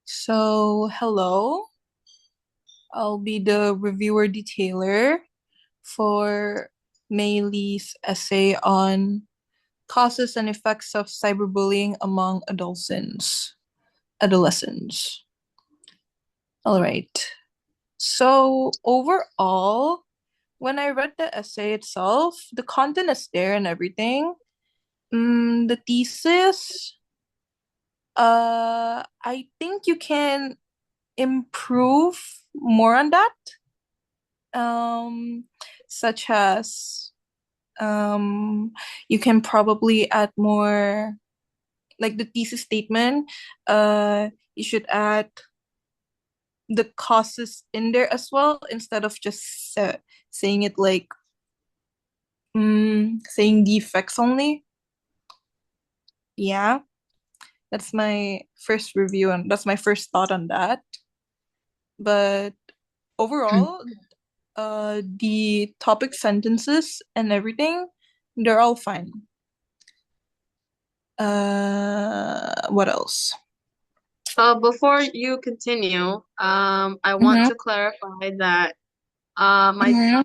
So, hello. I'll be the reviewer detailer for Maylee's essay on causes and effects of cyberbullying among adolescents. All right. So, overall, when I read the essay itself, the content is there and everything. The thesis, I think you can improve more on that. um, such as um, you can probably add more, like the thesis statement. You should add the causes in there as well instead of just saying it like saying the effects only. Yeah, that's my first review and that's my first thought on that. But overall, the topic sentences and everything, they're all fine. What else? Before you continue, I want Mm-hmm. to clarify that my Mm-hmm.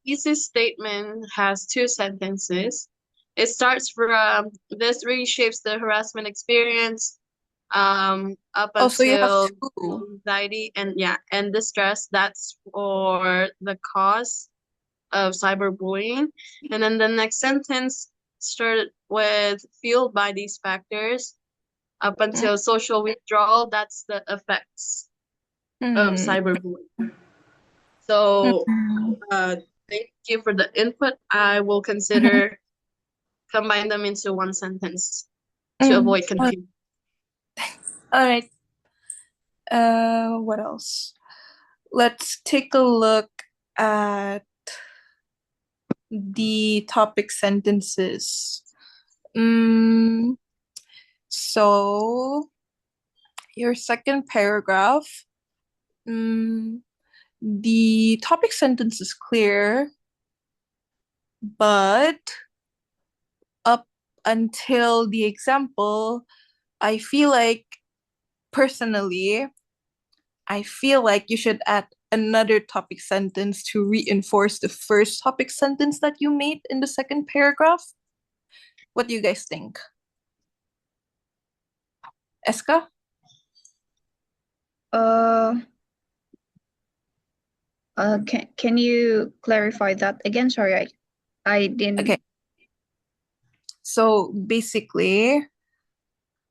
thesis statement has two sentences. It starts from this reshapes the harassment experience up Oh, so you have until two. anxiety and distress. That's for the cause of cyberbullying. And then the next sentence started with fueled by these factors up until social withdrawal. That's the effects of Mm-hmm. cyberbullying. So, Mm-hmm. uh, thank you for the input. I will consider combine them into one sentence to Mm-hmm. avoid confusion. All right. What else? Let's take a look at the topic sentences. Mm, so your second paragraph, mm, the topic sentence is clear, but up until the example, I feel like personally, I feel like you should add another topic sentence to reinforce the first topic sentence that you made in the second paragraph. What do you guys think? Eska? Uh, can you clarify that again? Sorry, I Okay. didn't. So basically,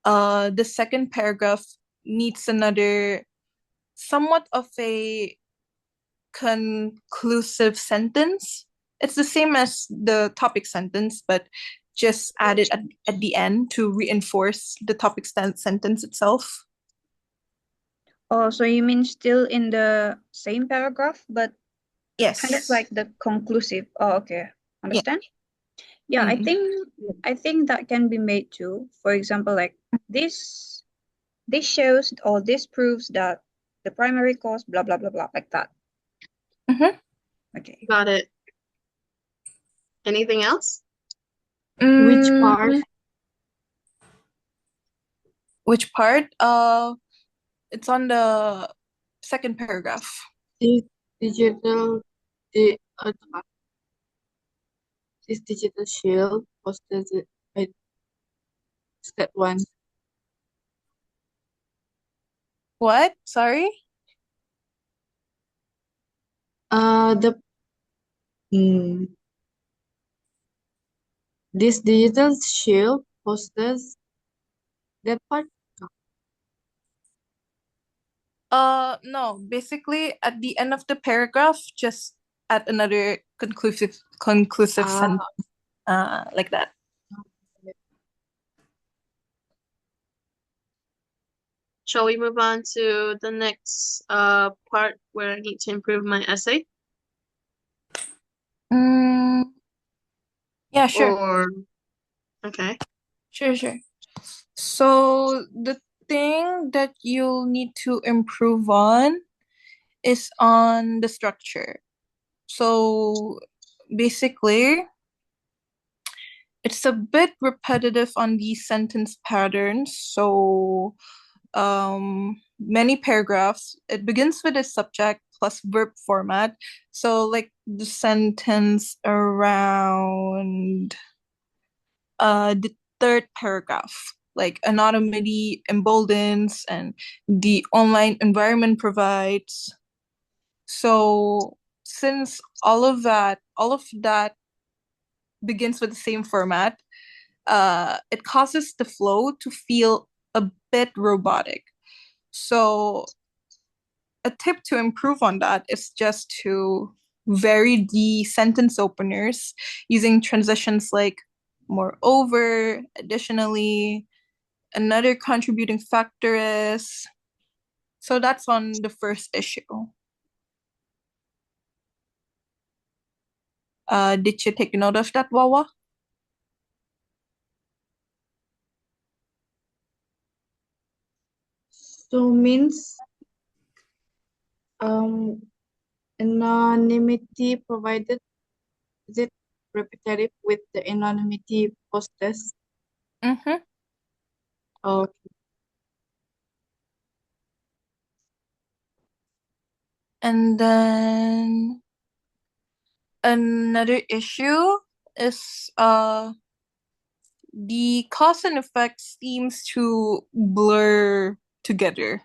the second paragraph needs another somewhat of a conclusive sentence. It's the same as the topic sentence, but just add it at the end to reinforce the topic sentence itself. Oh, so you mean still in the same paragraph, but kind of Yes. like the conclusive. Oh, okay, Yeah. understand? Yeah, I Mm. think I think that can be made too. For example, like this this shows or this proves that the primary cause, blah blah blah blah, like that. Mm-hmm. Okay. Got it. Anything else? Which part? Mm, which part? It's on the second paragraph. This digital, di, ano ba? This digital shield posted by step one. What? Sorry? The mm, this digital shield posters that part. No. Basically, at the end of the paragraph, just add another conclusive Ah, sentence. Like that. Shall we move on to the next part where I need to improve my essay? Mm, yeah, sure. Or okay. Sure. So the thing that you'll need to improve on is on the structure. So basically, it's a bit repetitive on the sentence patterns. So many paragraphs. It begins with a subject plus verb format. So like the sentence around the third paragraph, like anonymity emboldens and the online environment provides. So since all of that begins with the same format, it causes the flow to feel a bit robotic. So a tip to improve on that is just to vary the sentence openers using transitions like moreover, additionally, another contributing factor is. So that's on the first issue. Did you take note of that, Wawa? So means anonymity provided, is it repetitive with the anonymity post-test? Mm-hmm. Okay. And then another issue is the cause and effect seems to blur together.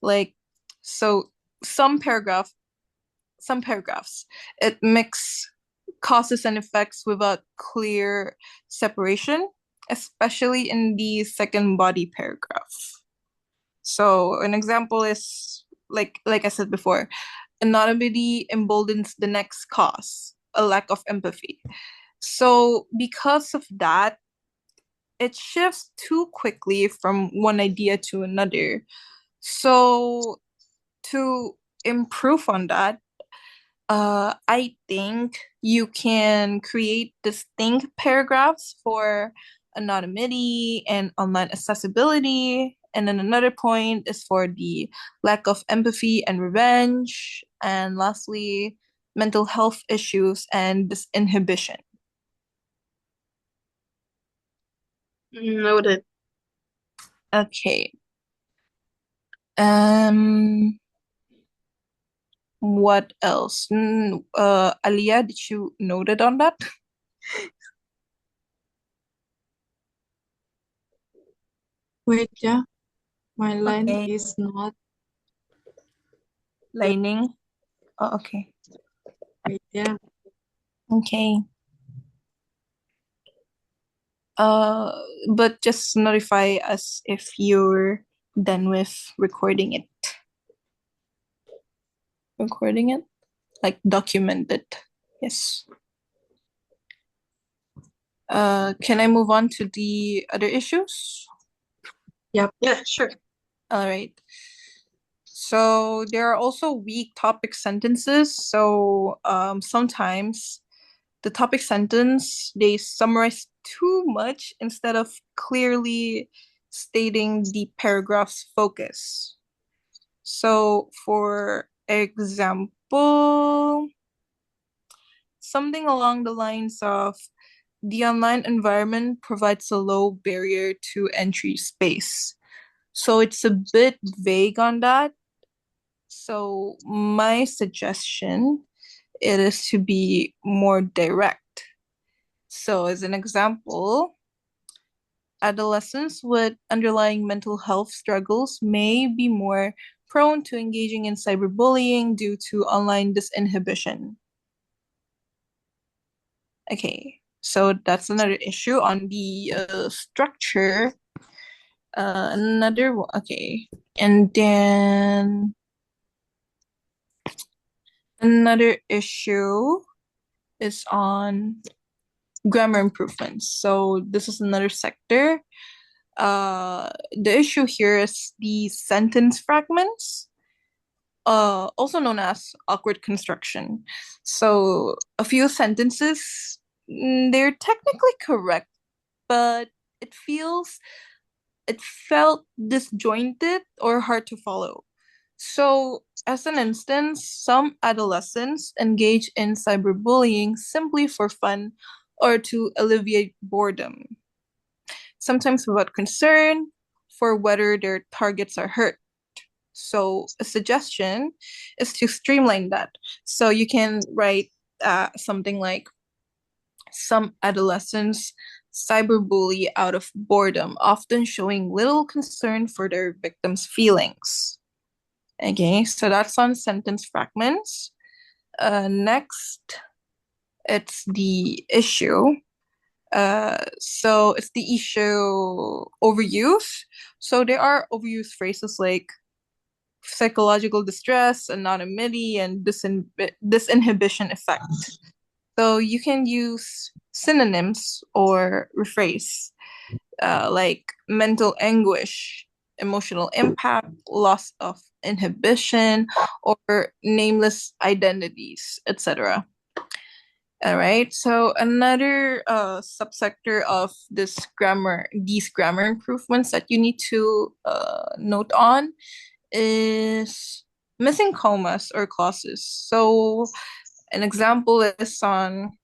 Like so some paragraphs it mix causes and effects without clear separation, especially in the second body paragraph. So an example is like I said before, anonymity emboldens the next cause, a lack of empathy. So because of that, it shifts too quickly from one idea to another. So to improve on that, I think you can create distinct paragraphs for anonymity and online accessibility. And then another point is for the lack of empathy and revenge. And lastly, mental health issues and disinhibition. Noted. Okay. Um, what else? Aliyah, did you note it on that? Wait, yeah, my line Okay. is not good. Lining. Oh, okay. Wait, yeah. Okay. Uh, but just notify us if you're done with recording it. Recording it? Like document it. Yes. Can I move on to the other issues? Yep. Yeah, sure. All right. So there are also weak topic sentences. So sometimes the topic sentence they summarize too much instead of clearly stating the paragraph's focus. So for example, something along the lines of the online environment provides a low barrier to entry space. So it's a bit vague on that. So my suggestion it is to be more direct. So as an example, adolescents with underlying mental health struggles may be more prone to engaging in cyberbullying due to online disinhibition. Okay, so that's another issue on the structure. Another one, okay, and then another issue is on grammar improvements. So this is another sector. The issue here is the sentence fragments, also known as awkward construction. So a few sentences, they're technically correct, but it feels it felt disjointed or hard to follow. So, as an instance, some adolescents engage in cyberbullying simply for fun or to alleviate boredom, sometimes without concern, for whether their targets are hurt. So a suggestion is to streamline that. So you can write something like, some adolescents cyberbully out of boredom, often showing little concern for their victims' feelings. Okay, so that's on sentence fragments. Next, it's the issue. So it's the issue overuse. So there are overused phrases like psychological distress, anonymity, and disinhibition effect. So you can use synonyms or rephrase, like mental anguish, emotional impact, loss of inhibition, or nameless identities, etc. All right. So another subsector of these grammar improvements that you need to note on is missing commas or clauses. So an example is on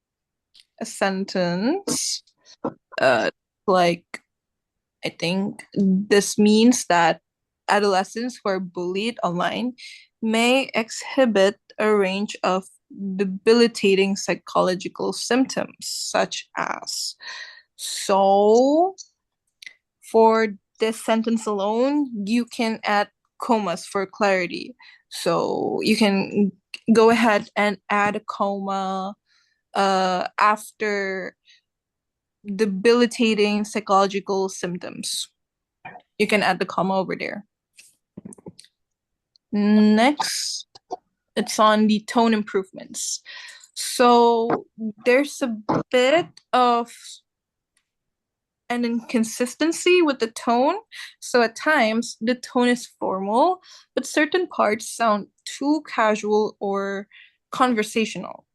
a sentence, like, I think this means that adolescents who are bullied online may exhibit a range of debilitating psychological symptoms, such as. So, for this sentence alone, you can add commas for clarity. So, you can go ahead and add a comma after debilitating psychological symptoms. You can add the comma over there. Next, it's on the tone improvements. So there's a bit of an inconsistency with the tone. So at times the tone is formal, but certain parts sound too casual or conversational.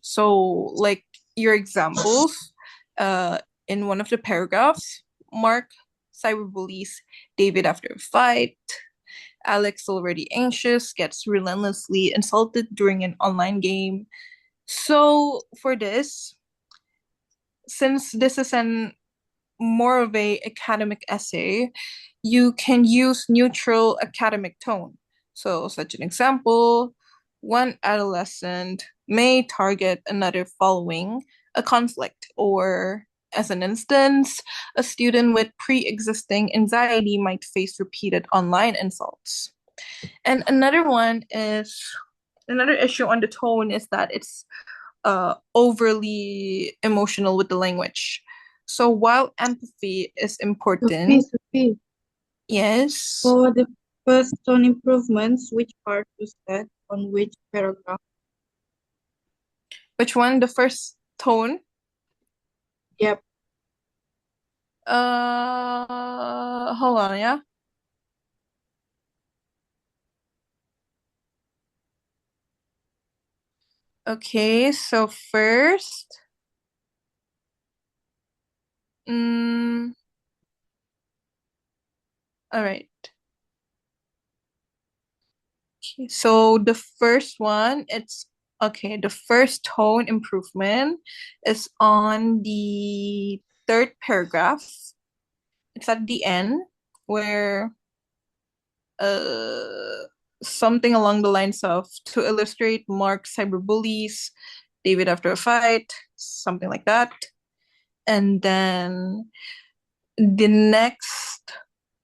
So, like your examples, in one of the paragraphs, Mark cyberbullies David after a fight. Alex, already anxious, gets relentlessly insulted during an online game. So, for this, since this is an more of a academic essay, you can use neutral academic tone. So, such an example, one adolescent may target another following a conflict, or as an instance, a student with pre-existing anxiety might face repeated online insults. And another issue on the tone is that it's overly emotional with the language. So while empathy is important, Sophie, yes. for the first tone improvements, which part was that on which paragraph? Which one? The first tone? Yep. Hold on, yeah. Okay, so first, all right. Okay, so the first one, it's okay. The first tone improvement is on the third paragraph. It's at the end where something along the lines of, to illustrate Mark cyberbullies David after a fight, something like that. And then the next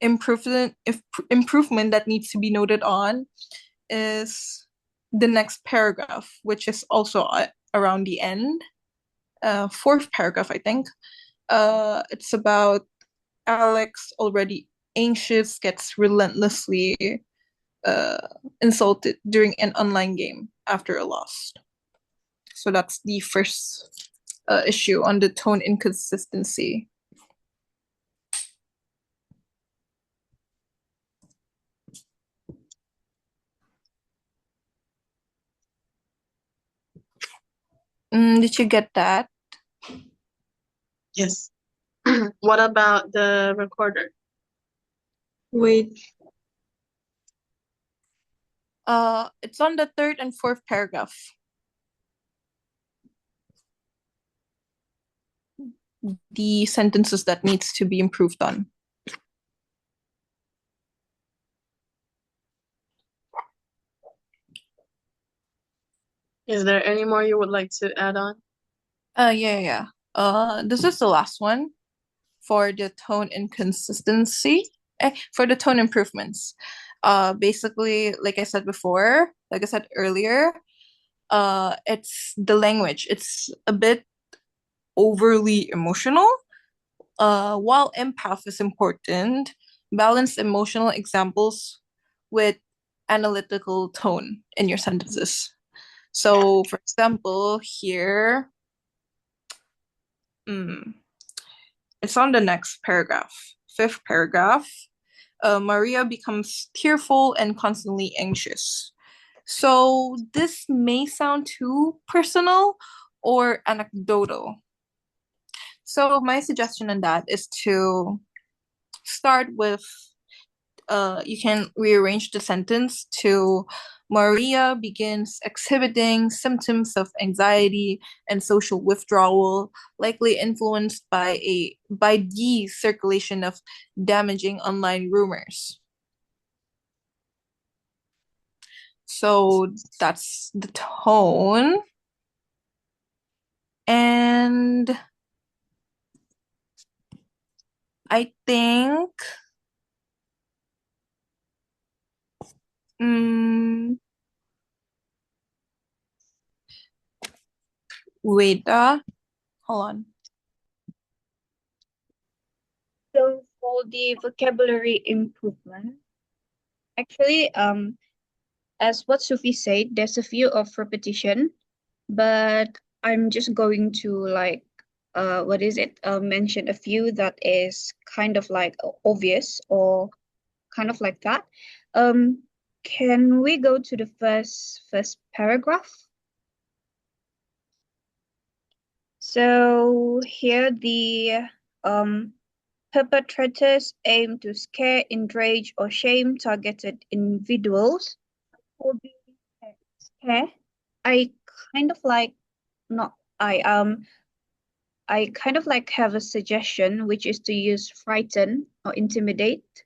improvement that needs to be noted on is the next paragraph, which is also around the end, fourth paragraph, I think. It's about Alex, already anxious, gets relentlessly insulted during an online game after a loss. So that's the first issue on the tone inconsistency. Did you get that? Yes. What about the recorder? Wait, It's on the third and fourth paragraph. The sentences that needs to be improved on. Is there any more you would like to add on? Yeah. This is the last one for the tone inconsistency. For the tone improvements. Basically, like I said before, like I said earlier, it's the language. It's a bit overly emotional. While empath is important, balance emotional examples with analytical tone in your sentences. So, for example, here, it's on the next paragraph, fifth paragraph. Maria becomes tearful and constantly anxious. So, this may sound too personal or anecdotal. So, my suggestion on that is to start with you can rearrange the sentence to Maria begins exhibiting symptoms of anxiety and social withdrawal, likely influenced by the circulation of damaging online rumors. So that's the tone. And I think wait, hold on. So for the vocabulary improvement, actually, as what Sufi said, there's a few of repetition, but I'm just going to like, what is it? Mention a few that is kind of like obvious or kind of like that. Um, can we go to the first paragraph? So here the perpetrators aim to scare, enrage, or shame targeted individuals. For the scare, I kind of like not I kind of like have a suggestion, which is to use frighten or intimidate,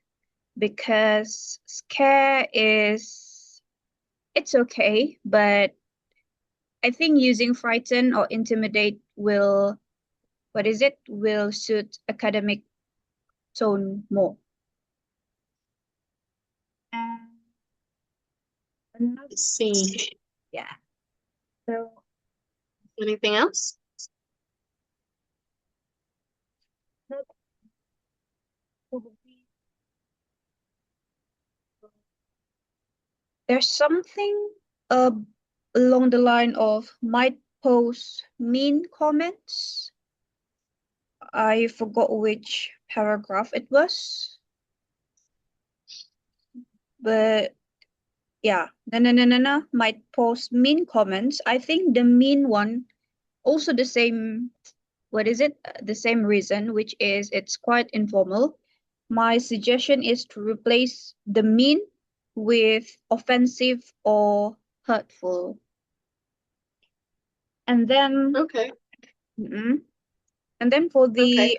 because scare is it's okay, but I think using frighten or intimidate will will suit academic tone more. And another, Let's see. yeah. So Anything else? there's something uh, along the line of might post mean comments. I forgot which paragraph it was, but yeah, no, might post mean comments. I think the mean one also the same. What is it? The same reason, which is it's quite informal. My suggestion is to replace the mean with offensive or hurtful. And then, Okay. and then for the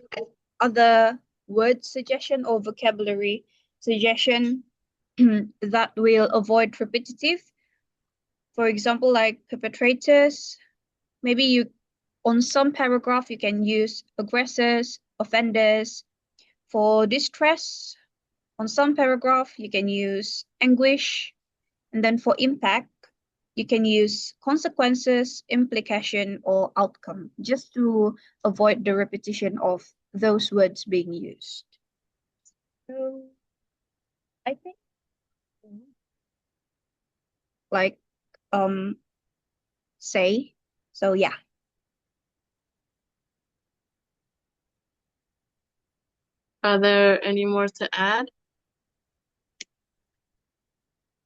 other word suggestion or vocabulary suggestion that will avoid repetitive. For example, like perpetrators, maybe you on some paragraph you can use aggressors, offenders. For distress, on some paragraph you can use anguish, and then for impact you can use consequences, implication, or outcome, just to avoid the repetition of those words being used. So I think like say so yeah. Are there any more to add?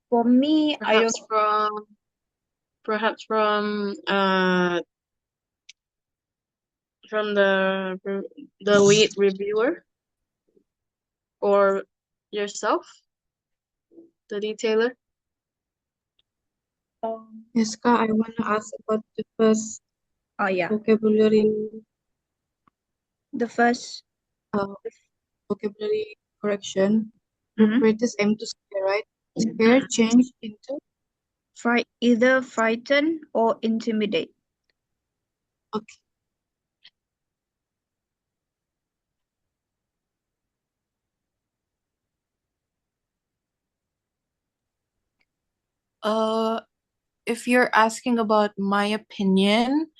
For me, I don't Perhaps from the lead reviewer or yourself, the detailer. Yes, Kak, I want to ask about the first yeah, vocabulary the first vocabulary correction. Perpetrators aim to scare, right? Scare change into either frighten or intimidate. Okay. If you're asking about my opinion,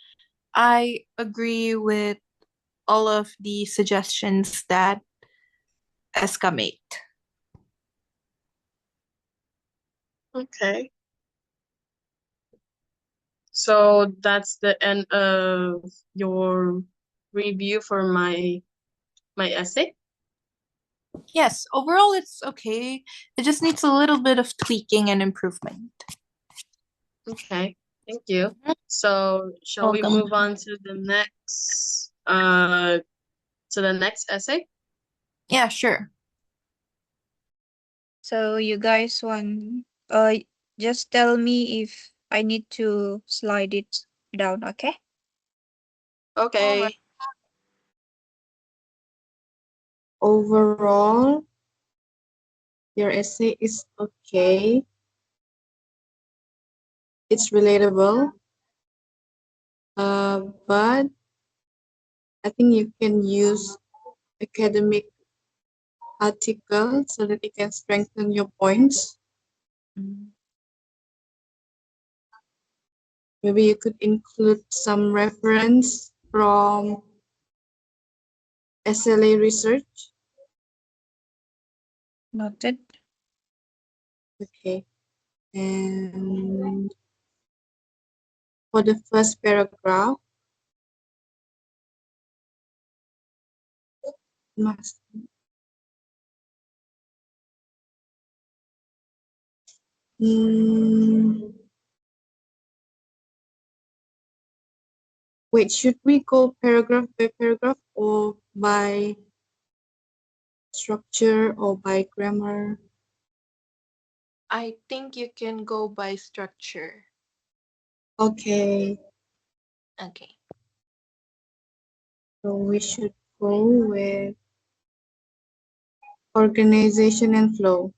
I agree with all of the suggestions that Eska made. Okay. So that's the end of your review for my essay. Yes, overall it's okay. It just needs a little bit of tweaking and improvement. Okay, thank you. So shall we Welcome. move on to the next essay? Yeah, sure. So you guys just tell me if I need to slide it down, okay? Okay. Overall, your essay is okay. It's relatable. But I think you can use academic article so that it can strengthen your points. Maybe you could include some reference from SLA research. Noted. Okay. And for the first paragraph, must wait, should we go paragraph by paragraph or by structure or by grammar? I think you can go by structure. Okay, Okay. so we should go with organization and flow.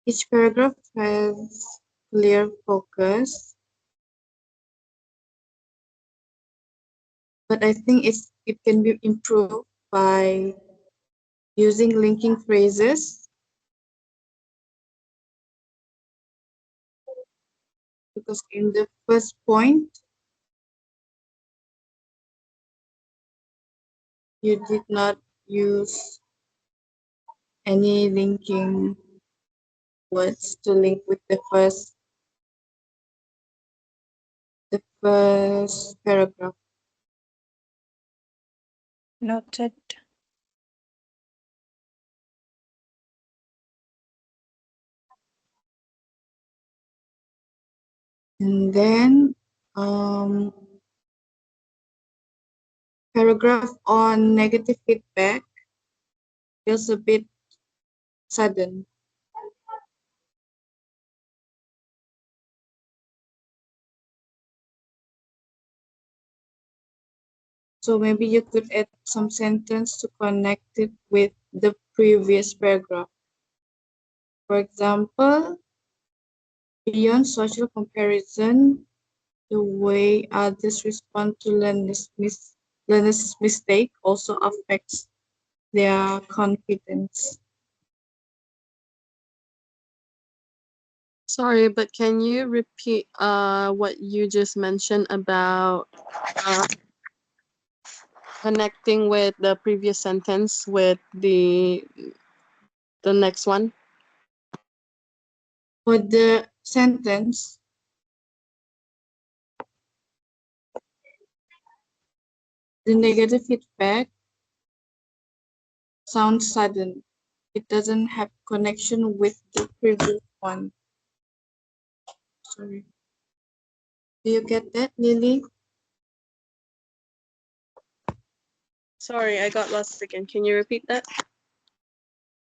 Each paragraph has clear focus, but I think it can be improved by using linking phrases, because in the first point you did not use any linking words to link with the first paragraph. Noted. And then paragraph on negative feedback feels a bit sudden. So maybe you could add some sentence to connect it with the previous paragraph. For example, beyond social comparison, the way others respond to learners' mistake also affects their confidence. Sorry, but can you repeat what you just mentioned about uh, connecting with the previous sentence with the next one? For the sentence, the negative feedback sounds sudden. It doesn't have connection with the previous one. Sorry. Do you get that, Lily? Sorry, I got lost again. Can you repeat that?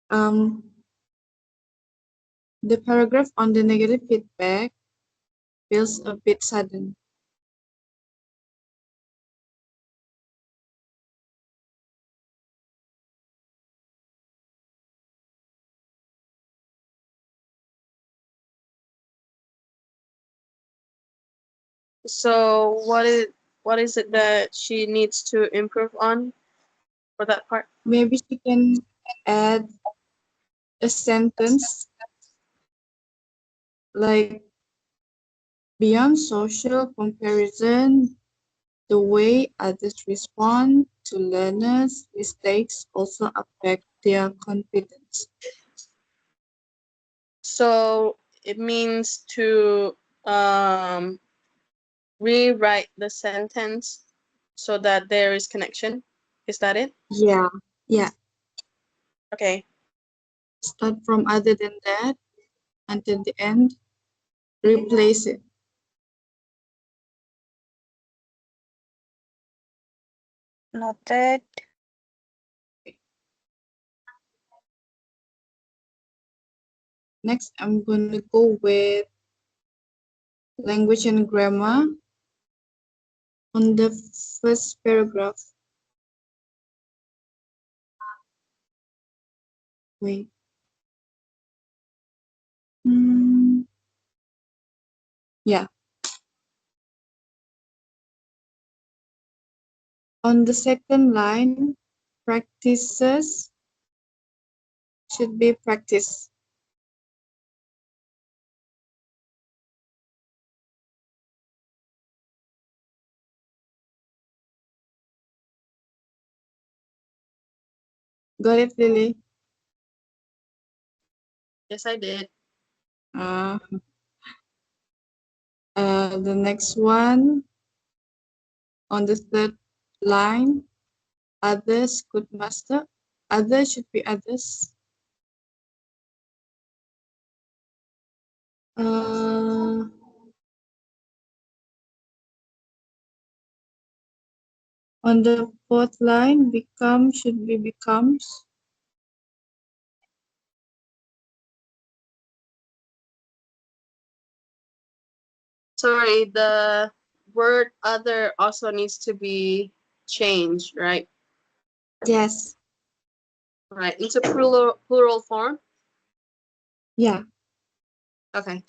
Um, The paragraph on the negative feedback feels a bit sudden. So what is it that she needs to improve on for that part? Maybe she can add a sentence like beyond social comparison, the way others respond to learners' mistakes also affect their confidence. So it means to um, rewrite the sentence so that there is connection. Is that it? Yeah, yeah. Okay. Start from other than that until the end. Replace it. Noted. Next, I'm going to go with language and grammar on the first paragraph. Wait. Yeah. On the second line, practices should be practice. Got it, Lily? Yes, I did. Uh, the next one, on the third line, others could master. Others should be others. Uh, on the fourth line, become should be becomes. Sorry, the word other also needs to be changed, right? Yes. Right. Into plural form. Yeah. Okay.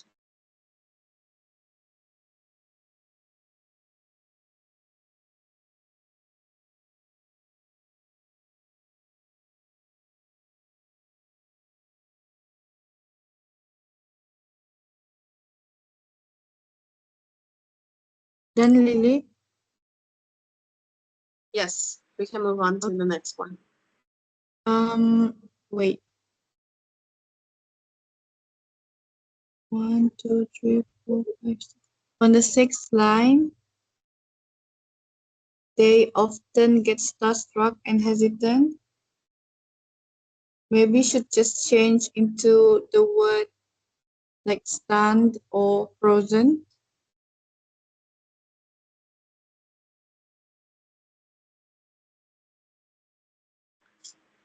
Then Lily. Yes, we can move on to the next one. Wait. 1, 2, 3, 4, 5, 6. On the sixth line, they often get starstruck and hesitant. Maybe should just change into the word like stunned or frozen.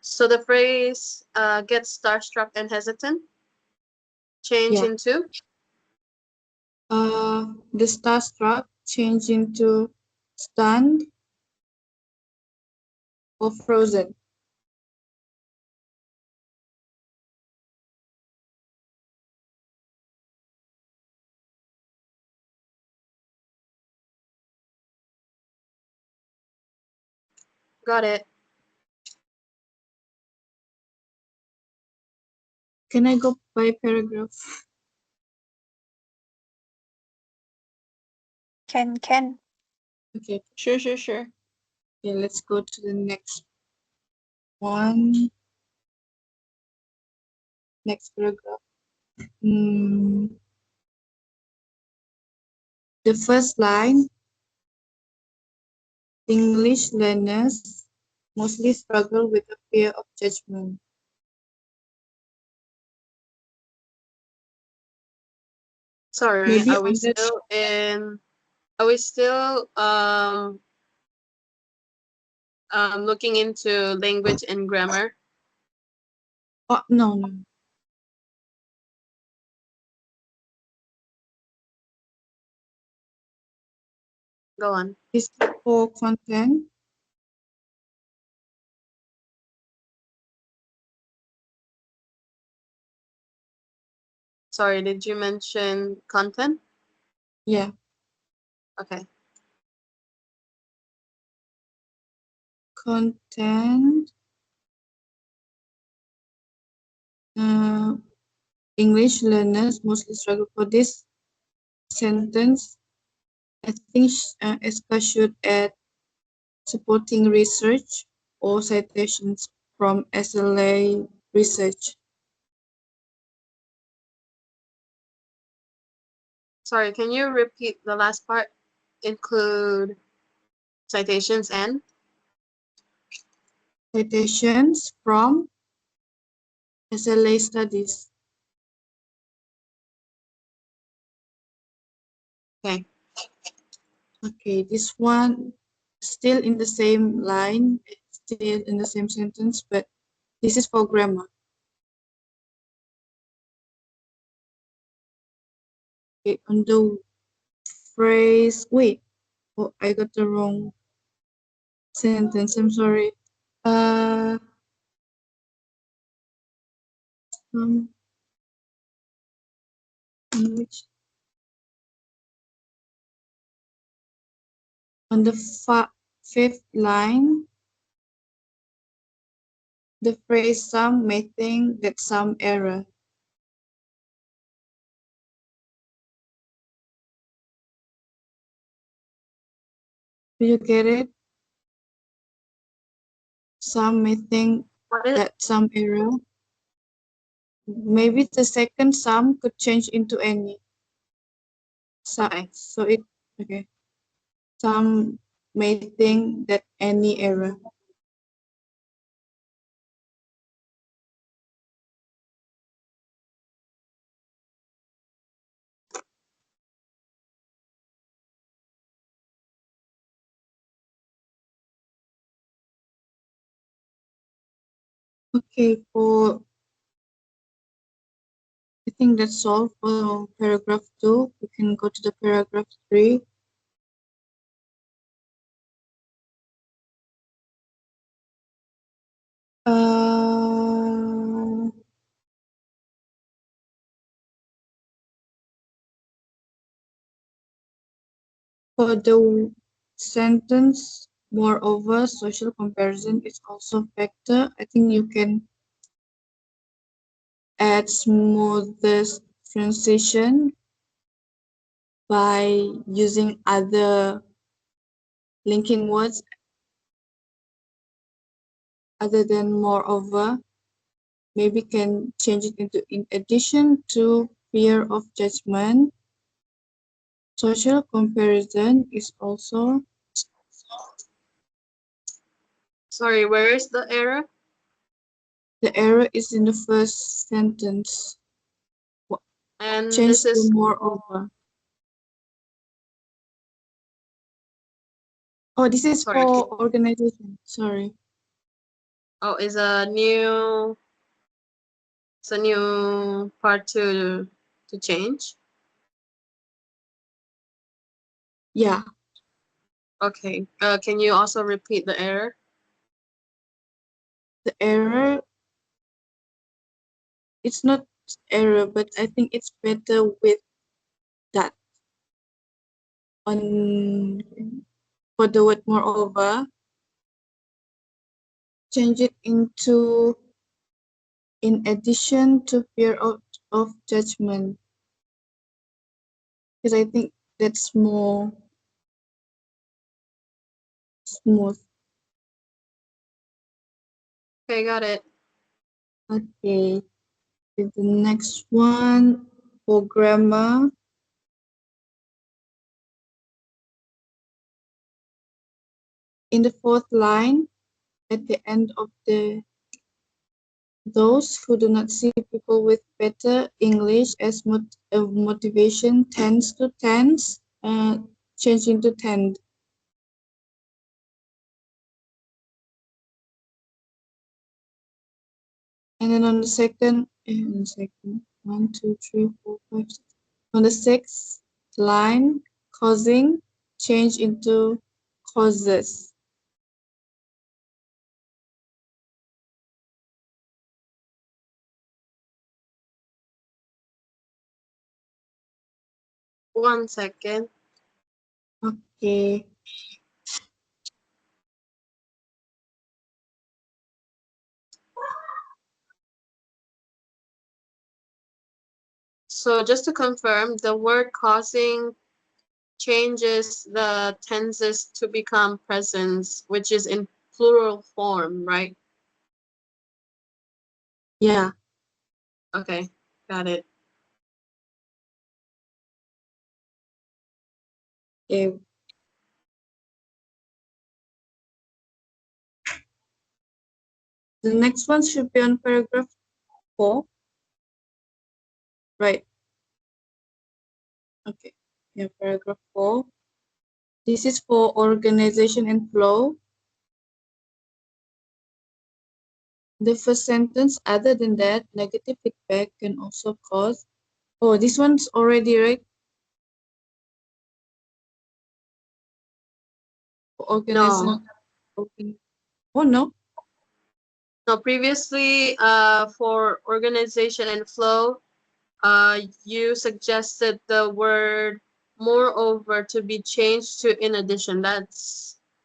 So the phrase get starstruck and hesitant change Yeah. into The starstruck change into stunned or frozen. got it. Can I go by paragraph? Can. Okay. Sure. Okay, let's go to the next one. Next paragraph. The first line, English learners mostly struggle with the fear of judgment. Sorry, Maybe are we on the still in? Are we still looking into language and grammar? no. Go on. This is for content. Sorry, did you mention content? Yeah. Okay. Content. English learners mostly struggle for this sentence. I think Eska should add supporting research or citations from SLA research. Sorry, can you repeat the last part? Include citations and? Citations from SLA studies. Okay. Okay, this one still in the same line, still in the same sentence, but this is for grammar. Okay, on the phrase, wait, oh, I got the wrong sentence, I'm sorry. Um, which, on the fifth line, the phrase some may think that some error. Do you get it? Some may think What is? that some error. Maybe the second some could change into any. So, Okay. so it, okay. Some may think that any error. Okay, I think that's all for paragraph 2. We can go to the paragraph 3. For the sentence, moreover, social comparison is also a factor. I think you can add smoothest transition by using other linking words other than moreover. Maybe can change it into in addition to fear of judgment. Social comparison is also. Sorry, where is the error? The error is in the first sentence. And Change this to is, moreover. Oh, this is sorry. for organization. Sorry. Oh, it's a new part to change. Yeah, Okay. Can you also repeat the error? the error. It's not error, but I think it's better with that. On for the word moreover, change it into in addition to fear of judgment. Because I think that's more smooth. Okay, got it. Okay. The next one for grammar. In the fourth line, at the end of the those who do not see people with better English as motivation tends to change into tend. And then on the second, 1, 2, 3, 4, 5, 6. On the sixth line, causing change into causes. One second. Okay. So just to confirm, the word causing changes the tenses to become presents, which is in plural form, right? Yeah. Okay, got it. Okay. The next one should be on paragraph 4. Right. Okay. Yeah, paragraph 4. This is for organization and flow. The first sentence, other than that, negative feedback can also cause. Oh, this one's already right. For No, organization. Oh, no. no. Previously, for organization and flow, you suggested the word moreover to be changed to in addition. That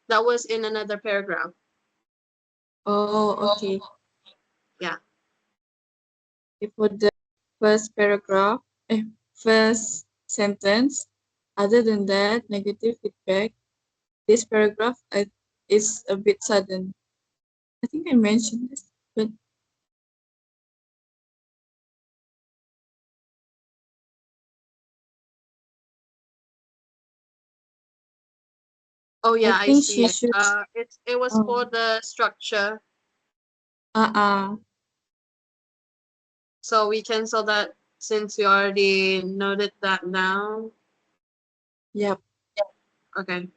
was in another paragraph. Oh, okay. Yeah. For the first paragraph, first sentence, other than that, negative feedback. This paragraph is a bit sudden. I think I mentioned this, but Oh I yeah, I think she see. should. It was for Um, the structure, uh-uh. so we cancel that since you already noted that down. Yep. Okay.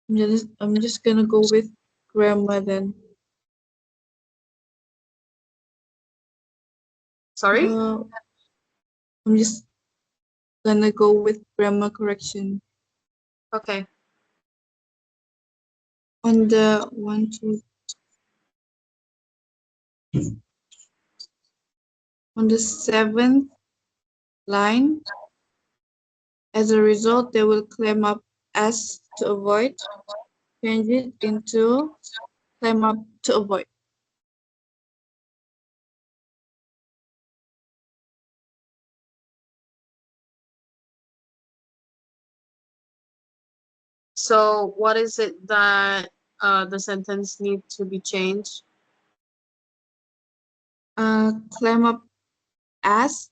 I'm just gonna go with grammar then. Sorry. I'm just gonna go with grammar correction. Okay. On the one, two, on the 7th line, as a result, they will climb up as to avoid, change it into climb up to avoid. So what is it that the sentence need to be changed? Climb up as,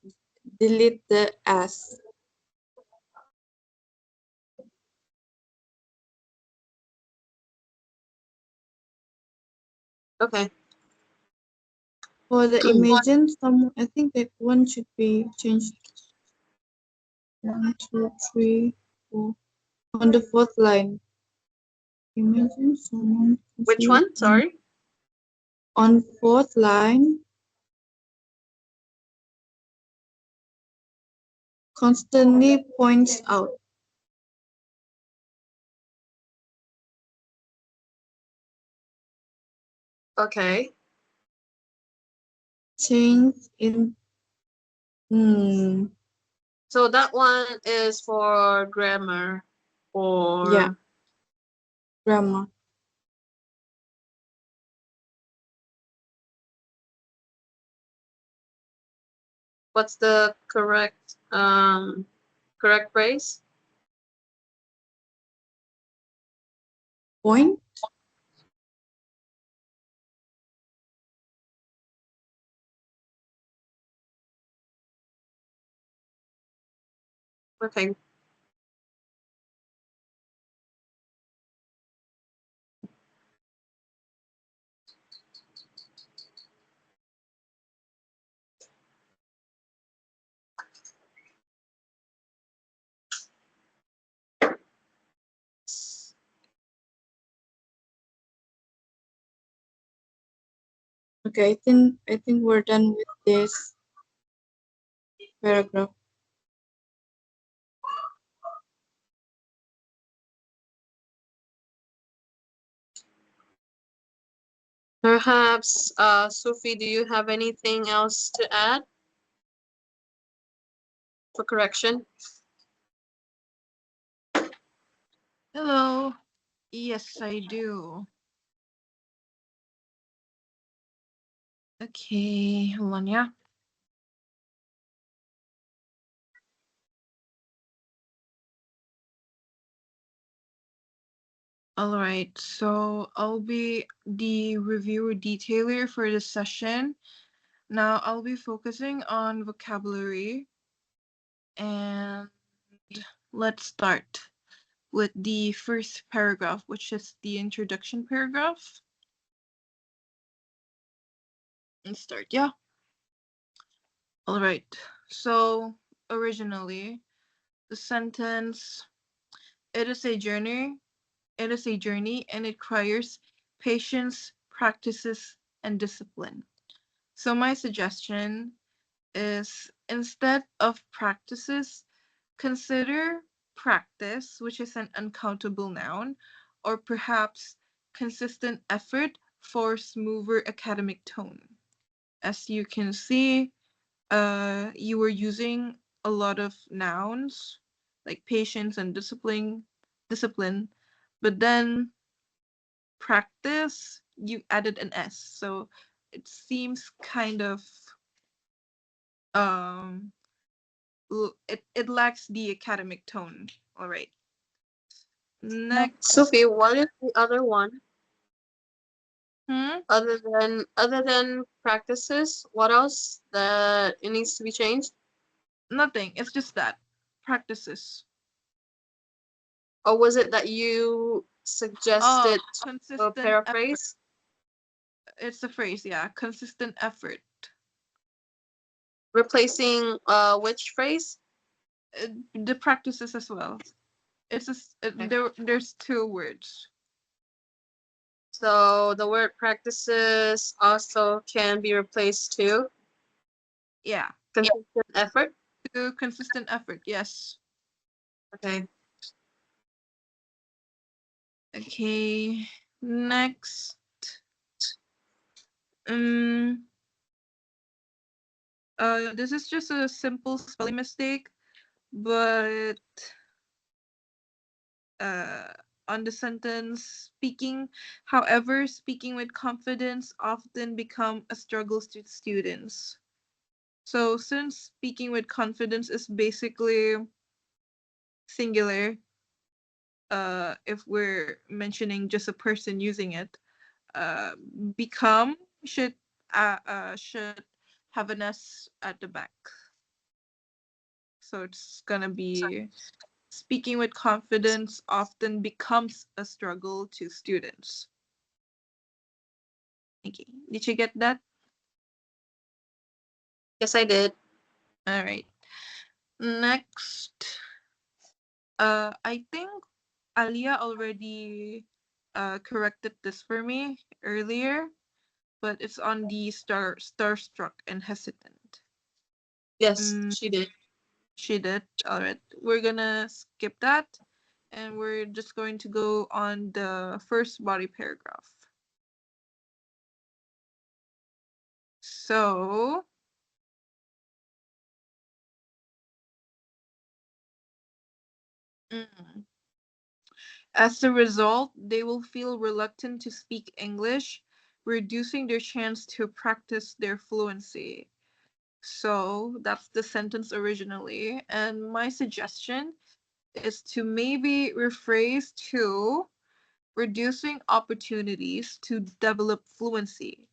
delete the as. Okay. For the imagine, I think that one should be changed. 1, 2, 3, 4. On the 4th line, imagine someone can Which see one? Sorry. on 4th line, constantly points out. Okay. Change in. Hmm. So that one is for grammar Yeah, or grammar. what's the correct phrase? Point. Okay. Okay, I think we're done with this paragraph. Perhaps, Sophie, do you have anything else to add for correction? Hello. Yes, I do. Okay, hold on, yeah. All right, so I'll be the reviewer detailer for this session. Now I'll be focusing on vocabulary, and let's start with the first paragraph, which is the introduction paragraph. And start, yeah. All right, so originally, the sentence, it is a journey, and it requires patience, practices, and discipline. So my suggestion is, instead of practices, consider practice, which is an uncountable noun, or perhaps consistent effort for smoother academic tone. As you can see, you were using a lot of nouns like patience and discipline, but then practice, you added an S. So it seems kind of um it lacks the academic tone. All right. Next. Sophie, what is the other one? Hmm? Other than practices, what else that it needs to be changed? Nothing. It's just that. Practices. Or was it that you suggested a Consistent effort. paraphrase? It's a phrase, yeah. Consistent effort. Replacing which phrase? The practices as well. It's there's two words. So the word practices also can be replaced to Yeah. consistent effort. To consistent effort, yes. Okay. Okay. Next. Um this is just a simple spelling mistake, but uh on the sentence speaking, however, speaking with confidence often become a struggle to students. So since speaking with confidence is basically singular, if we're mentioning just a person using it, uh, become should should have an S at the back. So it's gonna be, speaking with confidence often becomes a struggle to students. Okay, did you get that? Yes, I did. All right. Next, I think Alia already corrected this for me earlier, but it's on the starstruck and hesitant. Yes, Mm, she did. she did. All right, we're gonna skip that, and we're just going to go on the first body paragraph. So, mm, as a result, they will feel reluctant to speak English, reducing their chance to practice their fluency. So that's the sentence originally. And my suggestion is to maybe rephrase to reducing opportunities to develop fluency,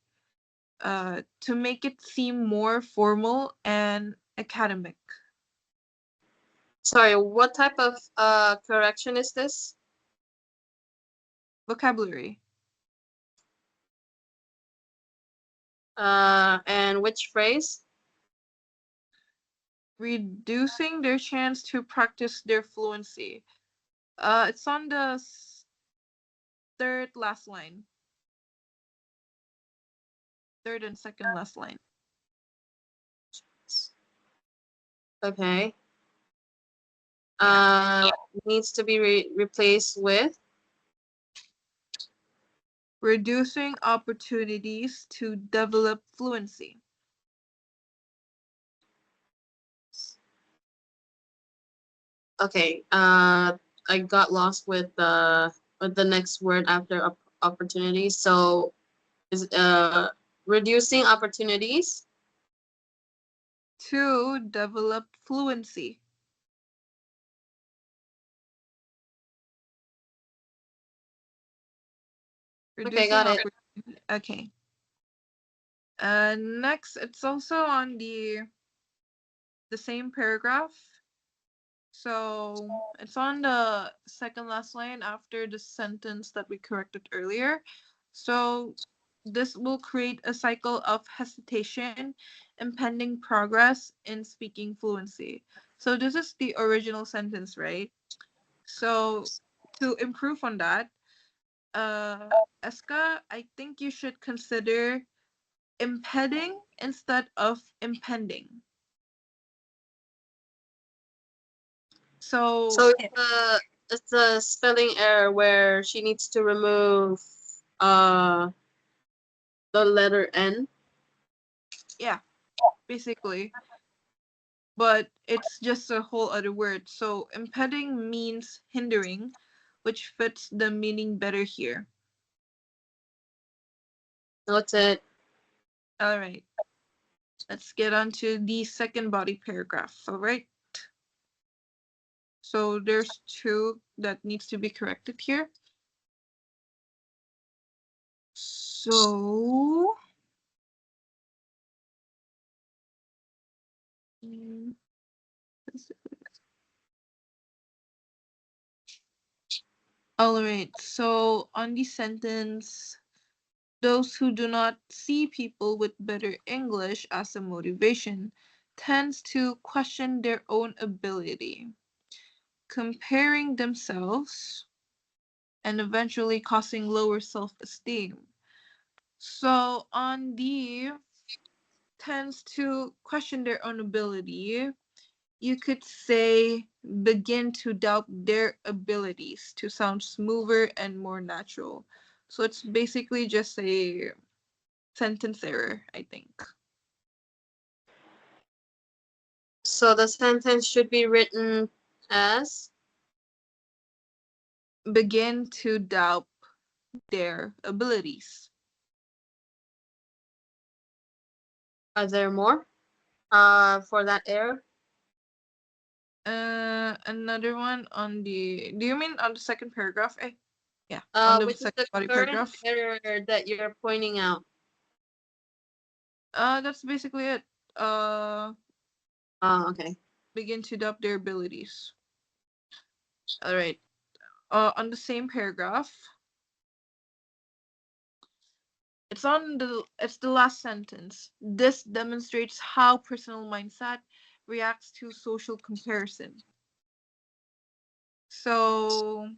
to make it seem more formal and academic. Sorry, what type of correction is this? Vocabulary. And which phrase? Reducing their chance to practice their fluency. It's on the third last line. Third and second last line. Okay. Yeah. Needs to be replaced with Reducing opportunities to develop fluency. Okay. I got lost with the next word after opportunity. So is reducing opportunities To develop fluency. Okay, Reducing got it. opportunity. Okay. Next, it's also on the same paragraph. So it's on the second last line after the sentence that we corrected earlier. So this will create a cycle of hesitation, impending progress in speaking fluency. So this is the original sentence, right? So to improve on that, Eska, I think you should consider impeding instead of impending. So So it's a spelling error where she needs to remove uh the letter N. yeah, basically. But it's just a whole other word. So impeding means hindering, which fits the meaning better here. That's it. All right. Let's get on to the second body paragraph. All right. So there's two that needs to be corrected here. So all right. So on the sentence, those who do not see people with better English as a motivation tends to question their own ability, comparing themselves and eventually causing lower self-esteem. So on the tends to question their own ability, you could say begin to doubt their abilities to sound smoother and more natural. So it's basically just a sentence error, I think. So the sentence should be written as Begin to doubt their abilities. are there more for that error? Another one on the. Do you mean on the second paragraph? Yeah, on the Which is second the body current paragraph. error that you're pointing out? That's basically it. Okay. Begin to doubt their abilities. All right. On the same paragraph, it's the last sentence. This demonstrates how personal mindset reacts to social comparison. So,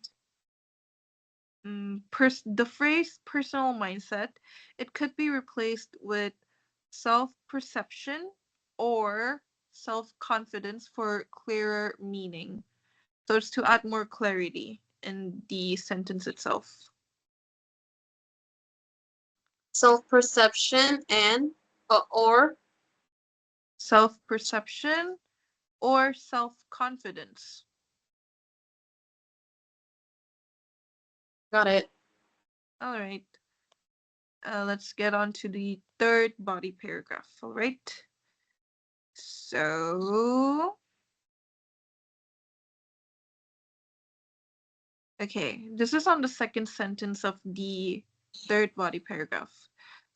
the phrase personal mindset, it could be replaced with self-perception or self-confidence for clearer meaning. So it's to add more clarity in the sentence itself. Self-perception and or Self-perception or self-confidence. got it. All right. Let's get on to the third body paragraph. All right. So, okay, this is on the second sentence of the third body paragraph.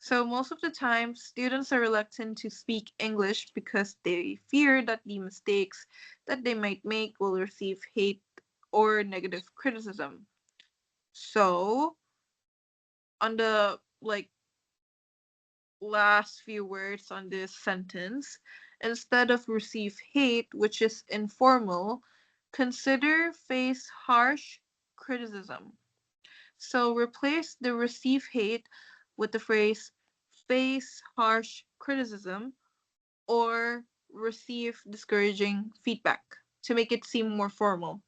So, most of the time, students are reluctant to speak English because they fear that the mistakes that they might make will receive hate or negative criticism. So, on the last few words on this sentence, instead of receive hate, which is informal, consider face harsh criticism. So replace the receive hate with the phrase face harsh criticism or receive discouraging feedback to make it seem more formal.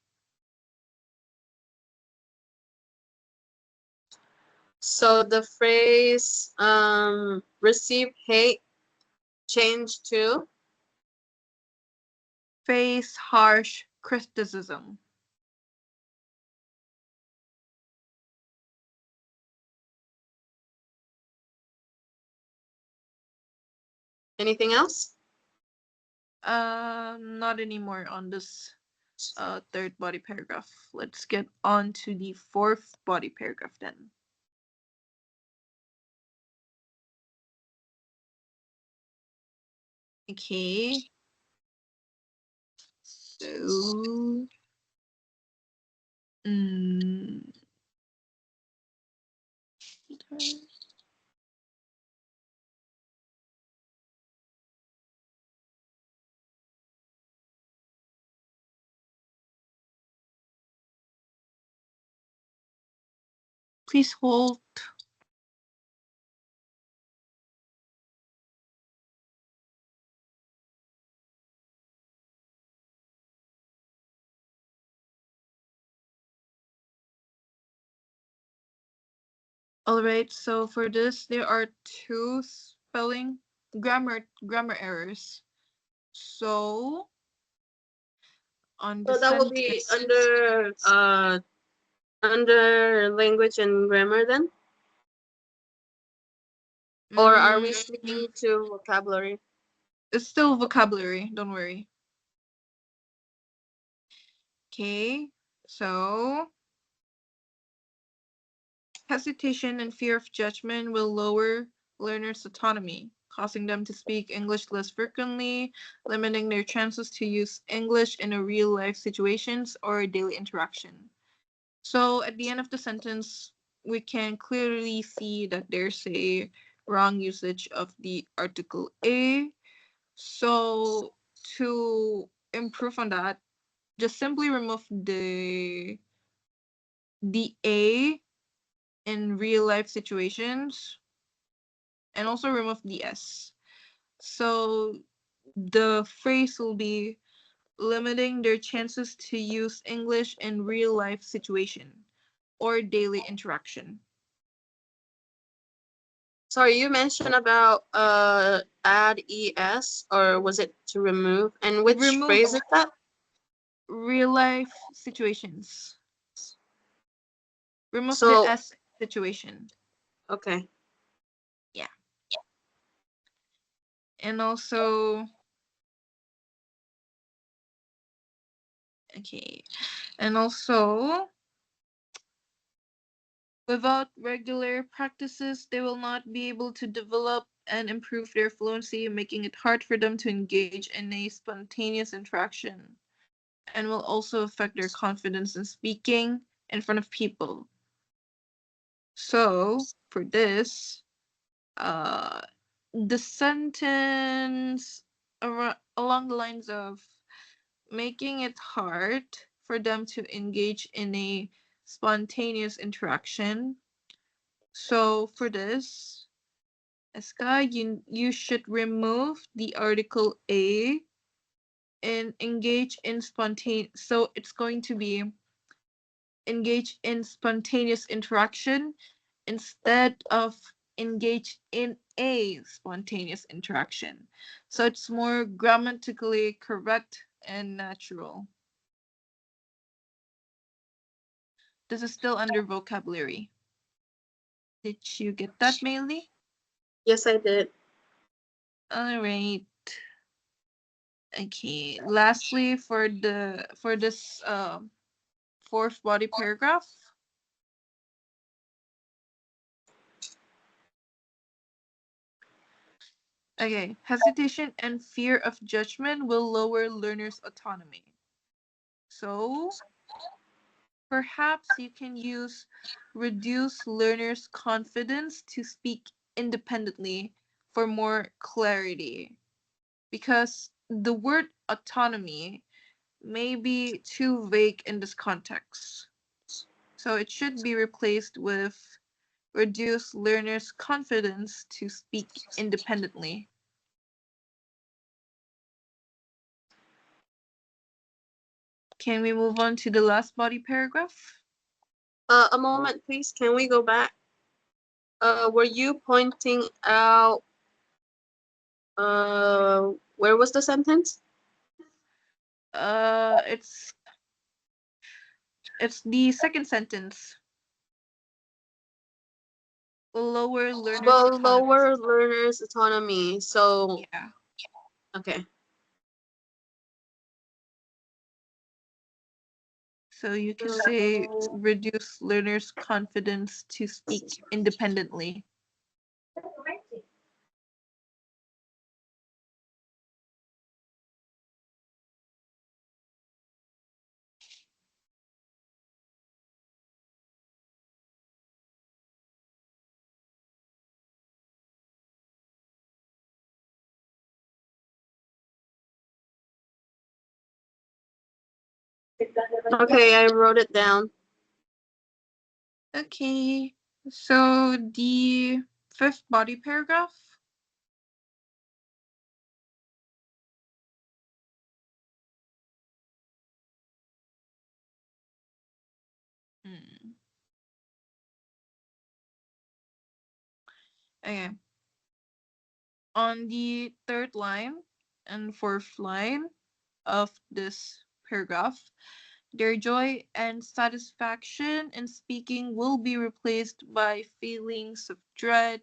So the phrase receive hate change to Face harsh criticism. anything else? Not anymore on this third body paragraph. Let's get on to the fourth body paragraph then. Okay. So, please hold. All right, so for this, there are two grammar errors. So on the So that will be sentence, under language and grammar then? Or are we sticking to vocabulary? it's still vocabulary, don't worry. Okay, so hesitation and fear of judgment will lower learners' autonomy, causing them to speak English less frequently, limiting their chances to use English in a real life situations or daily interaction. So at the end of the sentence, we can clearly see that there's a wrong usage of the article a. So to improve on that, just simply remove the a in real life situations and also remove the s. So the phrase will be limiting their chances to use English in real life situation or daily interaction. Sorry, you mentioned about add es, or was it to remove? And which Remove phrase is that? real life situations. Remove the So S situation. okay. Yeah. And also, okay. And also, without regular practices, they will not be able to develop and improve their fluency, making it hard for them to engage in a spontaneous interaction, and will also affect their confidence in speaking in front of people. So, for this, uh, the sentence along the lines of making it hard for them to engage in a spontaneous interaction. So for this, Eska, you should remove the article a and engage in spontaneous. So it's going to be engage in spontaneous interaction instead of engage in a spontaneous interaction. So it's more grammatically correct and natural. This is still under vocabulary. Did you get that, Meili? Yes, I did. All right. Okay. Lastly, for this fourth body paragraph. Okay. Hesitation and fear of judgment will lower learners' autonomy. So perhaps you can use reduce learners' confidence to speak independently for more clarity. Because the word autonomy may be too vague in this context. So it should be replaced with reduce learners' confidence to speak independently. Can we move on to the last body paragraph? A moment, please. Can we go back? Were you pointing out where was the sentence? It's the second sentence. Lower learners' Well, autonomy. lower learners' autonomy. So Yeah. okay. So you could say reduce learners' confidence to speak independently. Okay, I wrote it down. Okay. So the fifth body paragraph. Hmm. Okay. On the third line and fourth line of this paragraph, their joy and satisfaction in speaking will be replaced by feelings of dread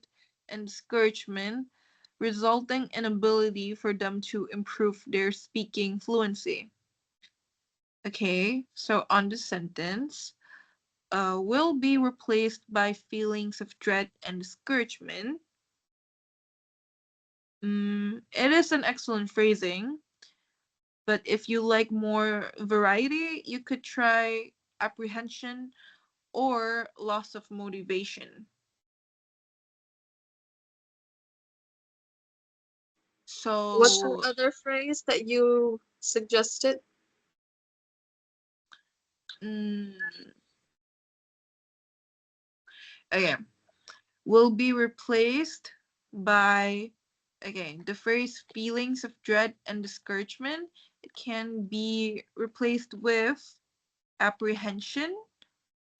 and discouragement, resulting in ability for them to improve their speaking fluency. Okay, so on the sentence, will be replaced by feelings of dread and discouragement. It is an excellent phrasing, but if you like more variety, you could try apprehension or loss of motivation. What's the So, other phrase that you suggested? mm, okay, will be replaced by, again, the phrase feelings of dread and discouragement. It can be replaced with apprehension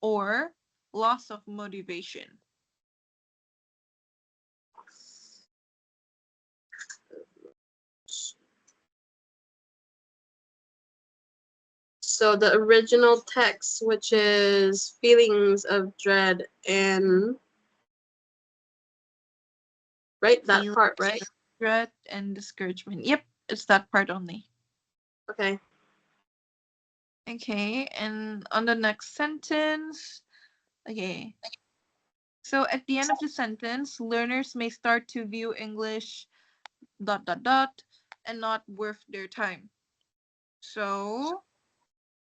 or loss of motivation. So the original text, which is feelings of dread and right, that Feelings part, right? of dread and discouragement. Yep, it's that part only. Okay. Okay, and on the next sentence, okay. So at the end of the sentence, learners may start to view English ... and not worth their time. So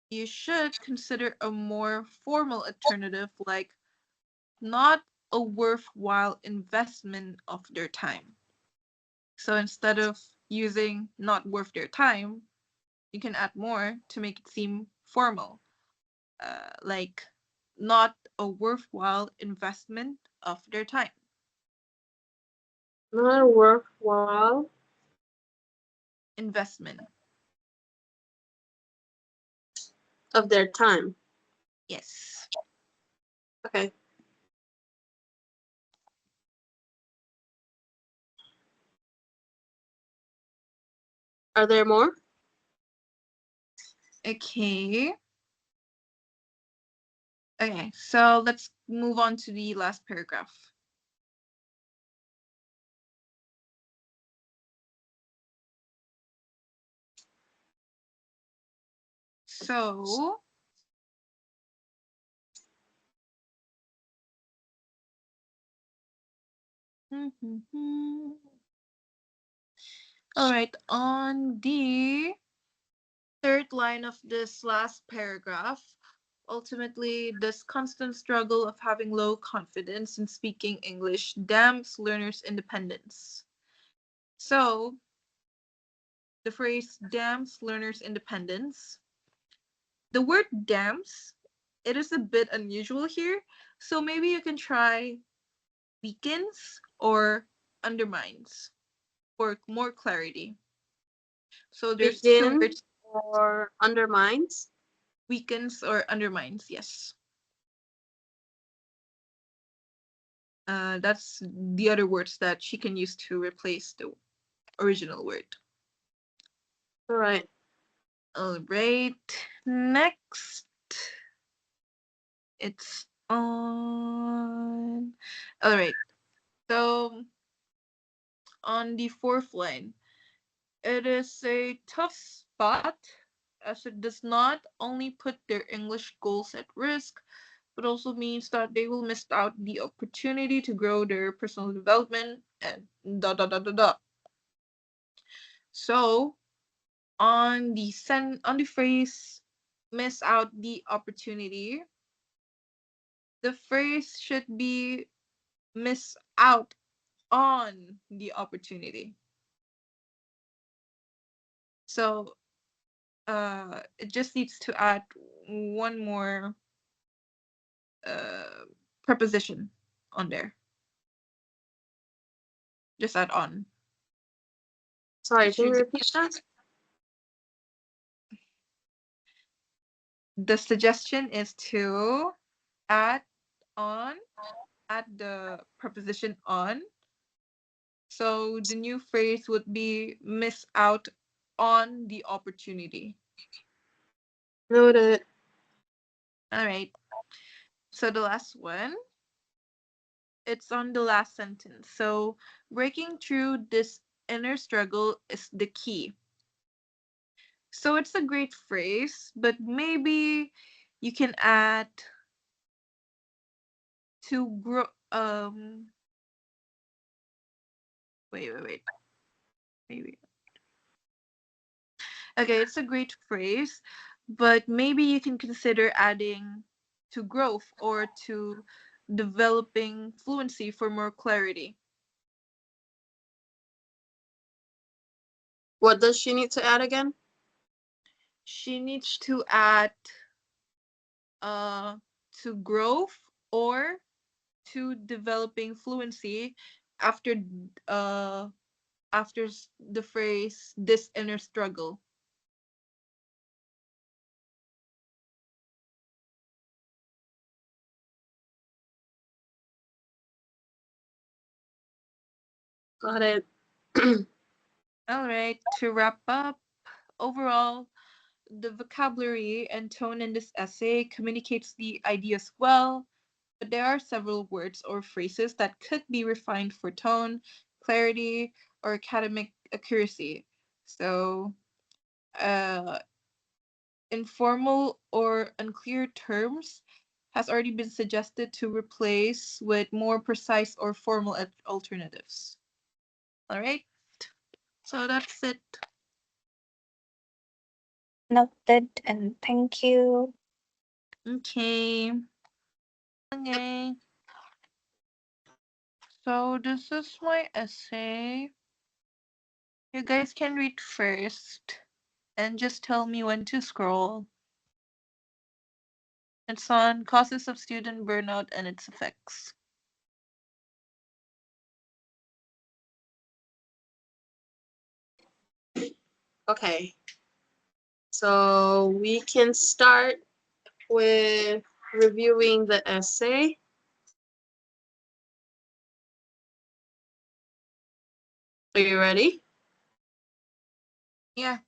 you should consider a more formal alternative like not a worthwhile investment of their time. So instead of using not worth their time, you can add more to make it seem formal, like not a worthwhile investment of their time. Not worthwhile Investment. of their time. Yes. Okay. Are there more? Okay. Okay, so let's move on to the last paragraph. So, all right, on the third line of this last paragraph, ultimately, this constant struggle of having low confidence in speaking English damps learners' independence. So, the phrase damps learners' independence. The word damps, it is a bit unusual here, so maybe you can try weakens or undermines for more clarity. So there's two Begin words: or undermines? weakens or undermines, yes. That's the other words that she can use to replace the original word. All right. All right. Next, it's on. All right. So on the fourth line, it is a tough spot as it does not only put their English goals at risk, but also means that they will miss out the opportunity to grow their personal development and da da da da da. So on the phrase miss out the opportunity, the phrase should be miss out on the opportunity. So it just needs to add one more uh preposition on there. Just add on. Sorry, It can you should repeat that? The suggestion is to add on, add the preposition on. So the new phrase would be miss out on the opportunity. Noted. All right. So the last one, it's on the last sentence. So breaking through this inner struggle is the key. So it's a great phrase, but maybe you can add to grow wait. Maybe. Okay, it's a great phrase, but maybe you can consider adding to growth or to developing fluency for more clarity. What does she need to add again? She needs to add to growth or to developing fluency after uh after the phrase this inner struggle. Got it. All right, to wrap up, overall, the vocabulary and tone in this essay communicates the ideas well, but there are several words or phrases that could be refined for tone, clarity, or academic accuracy. So, uh, informal or unclear terms has already been suggested to replace with more precise or formal alternatives. All right, so that's it. Noted, and thank you. Okay. Okay. So this is my essay. You guys can read first and just tell me when to scroll. It's on causes of student burnout and its effects. Okay. So we can start with reviewing the essay. Are you ready? Yeah.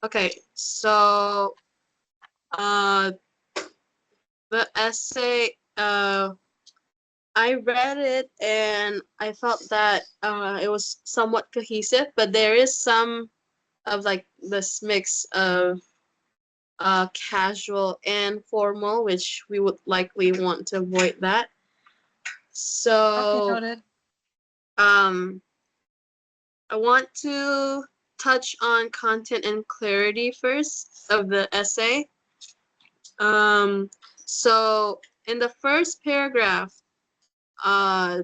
Okay, so the essay, I read it and I felt that it was somewhat cohesive, but there is some of like this mix of casual and formal, which we would likely want to avoid that. Okay, So noted. I want to touch on content and clarity first of the essay. So in the first paragraph, uh,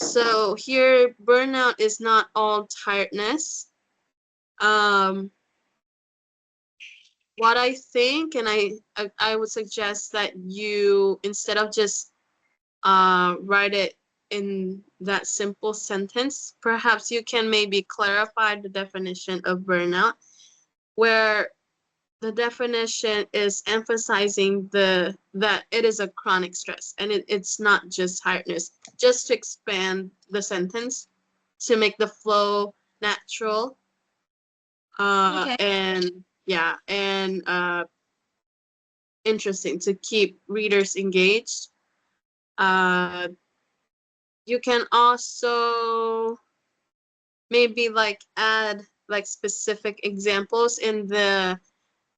so here burnout is not all tiredness. Um, what I think, and I would suggest that you, instead of just write it in that simple sentence, perhaps you can maybe clarify the definition of burnout, where the definition is emphasizing that it is a chronic stress and it's not just tiredness. Just to expand the sentence to make the flow natural. Okay. And yeah, and interesting to keep readers engaged. You can also maybe like add like specific examples in the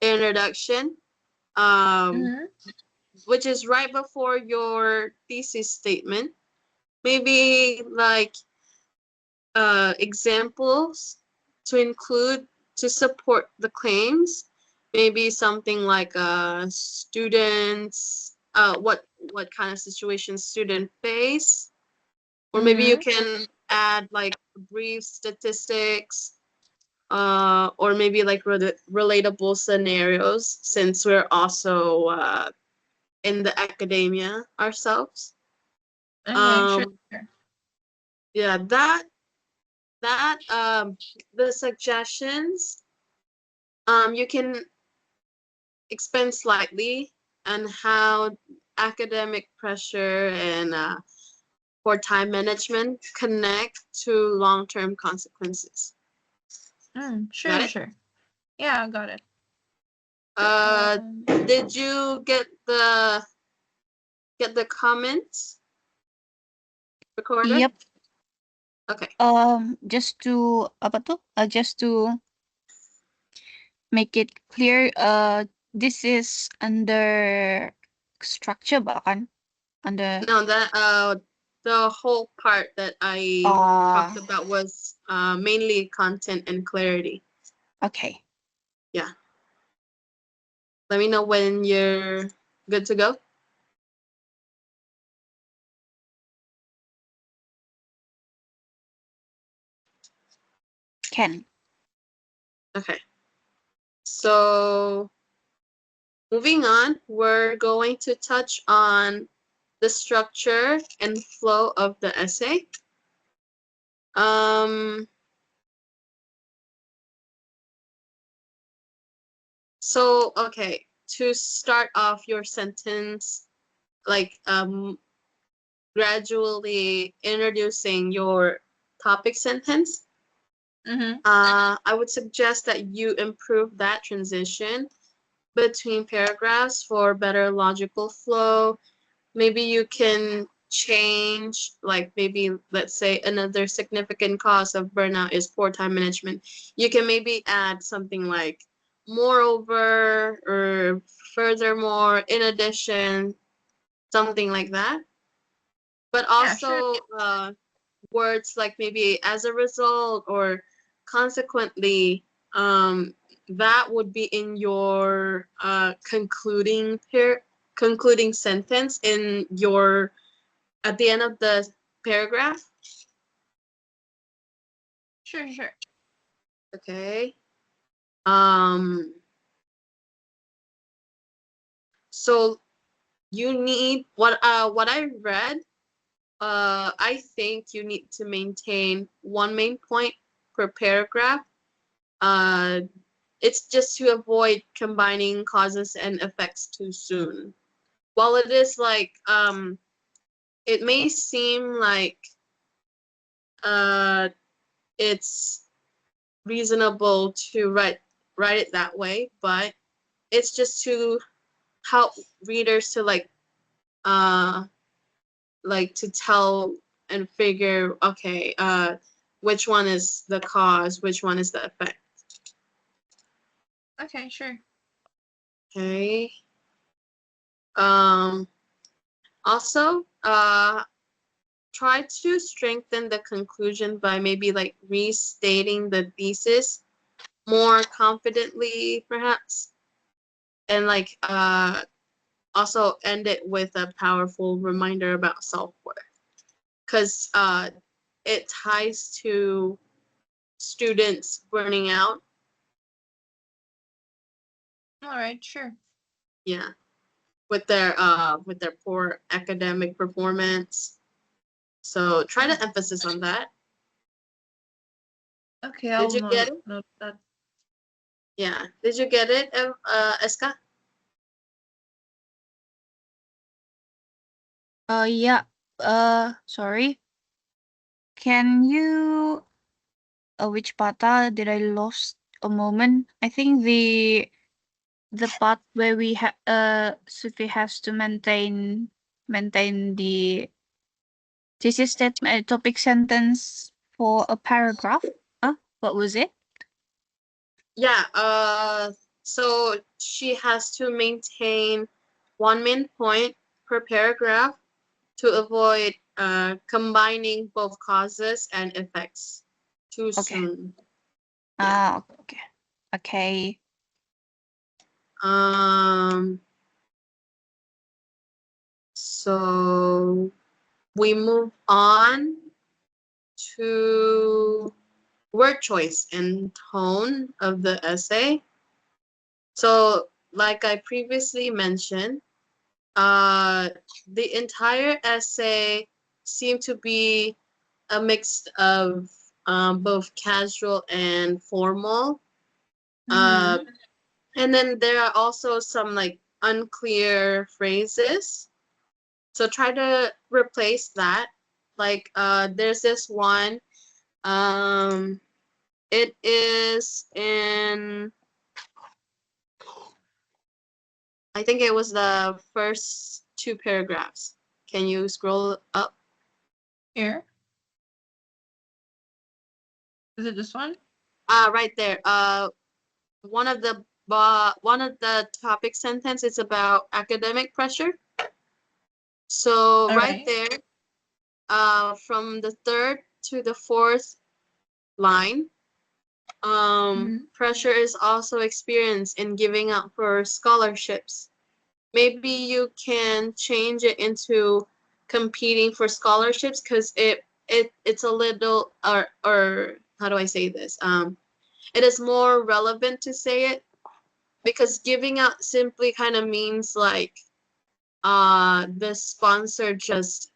introduction, Mm-hmm. which is right before your thesis statement. Maybe like examples to include to support the claims. Maybe something like students, what kind of situations student face, or maybe you Mm-hmm. can add like brief statistics, or maybe like relatable scenarios since we're also in the academia ourselves. Okay, sure. Um, yeah, that the suggestions you can expand slightly on how academic pressure and for time management connect to long-term consequences. Got Sure, it? sure. Yeah, I got it. Uh, Um, did you get the comments recorded? Yep. Okay. Just to apa tuh? Just to make it clear, this is under structure bahkan under No, that the whole part that I talked about was mainly content and clarity. okay. Yeah. Let me know when you're good to go. Can. Okay. So moving on, we're going to touch on the structure and flow of the essay. Um, so, okay, to start off your sentence, like gradually introducing your topic sentence, mm-hmm. I would suggest that you improve that transition between paragraphs for better logical flow. Maybe you can change, like maybe let's say another significant cause of burnout is poor time management. You can maybe add something like moreover or furthermore, in addition, something like that. But Yeah, sure. also words like maybe as a result or consequently, that would be in your concluding sentence in your at the end of the paragraph. Sure, sure. Okay. Um, so you need what I read, I think you need to maintain one main point per paragraph. Uh, it's just to avoid combining causes and effects too soon. While it is like it may seem like uh it's reasonable to write it that way, but it's just to help readers to uh like to tell and figure, okay, which one is the cause, which one is the effect. Okay, sure. Okay. Also, try to strengthen the conclusion by maybe like restating the thesis more confidently, perhaps, and like also end it with a powerful reminder about self-worth, because it ties to students burning out. All right, sure. Yeah, with their poor academic performance. So try to emphasis on that. Okay, Did I'll you get it? note that. Yeah. Did you get it, Eska? Yeah. Sorry. Can you which pata did I lost a moment? I think the part where Sufi has to maintain the thesis statement topic sentence for a paragraph. What was it? Yeah. So she has to maintain one main point per paragraph to avoid combining both causes and effects too Okay. soon. Yeah. Okay. Okay. So we move on to word choice and tone of the essay. So, like I previously mentioned, the entire essay seemed to be a mix of both casual and formal. Mhm. And then there are also some like unclear phrases. So try to replace that. Like there's this one. Um, it is in, I think it was the first two paragraphs. Can you scroll up? Here. Is it this one? Right there. One of the topic sentence is about academic pressure. So All right right. there, from the third to the fourth line, pressure is also experienced in giving up for scholarships. Maybe you can change it into competing for scholarships because it's a little or how do I say this? It is more relevant to say it because giving out simply kind of means like the sponsor just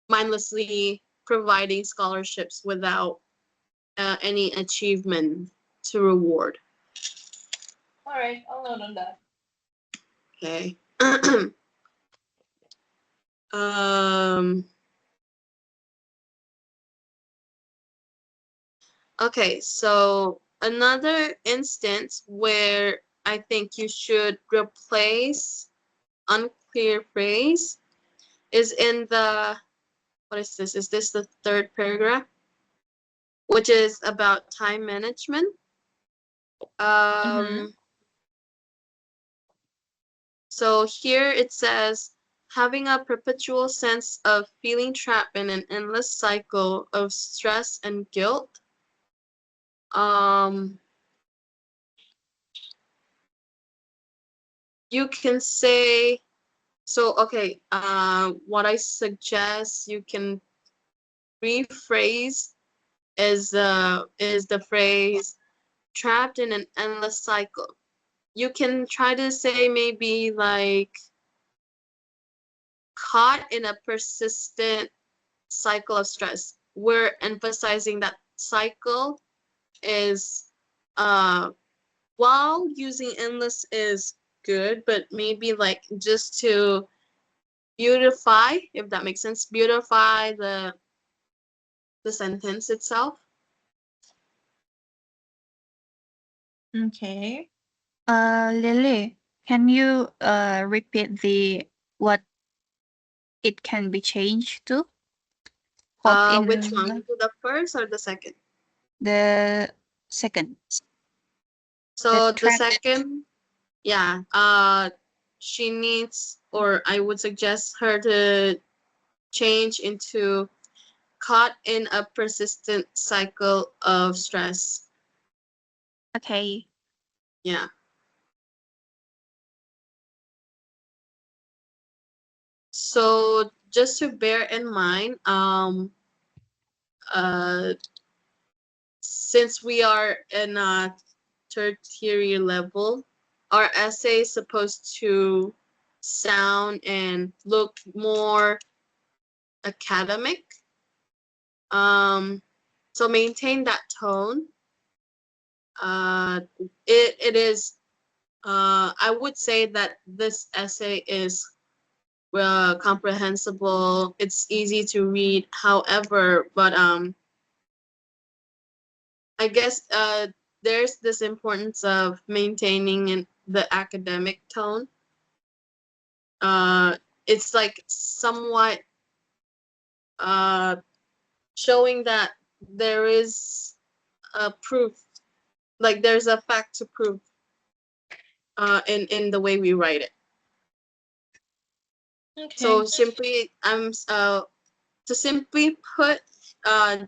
mindlessly providing scholarships without any achievement to reward. All right, I'll note on that. Okay. um. Okay, so another instance where I think you should replace unclear phrase is in the, what is this? Is this the third paragraph? Which is about time management. Mm-hmm. So here it says, having a perpetual sense of feeling trapped in an endless cycle of stress and guilt. Um, you can say, so okay, what I suggest you can rephrase is the phrase trapped in an endless cycle. You can try to say maybe like caught in a persistent cycle of stress. We're emphasizing that cycle is while using endless is good, but maybe like just to beautify, if that makes sense, beautify the sentence itself. Okay. Lily, can you repeat the what it can be changed to? Hot Which in one? The first or the second? the second. The So the trap. second, yeah, she needs, or I would suggest her to change into caught in a persistent cycle of stress. Okay. Yeah. So just to bear in mind, uh, since we are in a tertiary level, our essay is supposed to sound and look more academic. Um, so maintain that tone. Uh, it is. I would say that this essay is comprehensible. It's easy to read. However, but I guess there's this importance of maintaining the academic tone. Uh, it's like somewhat uh, showing that there is a proof, like there's a fact to prove in the way we write it. Okay. So simply, to simply put,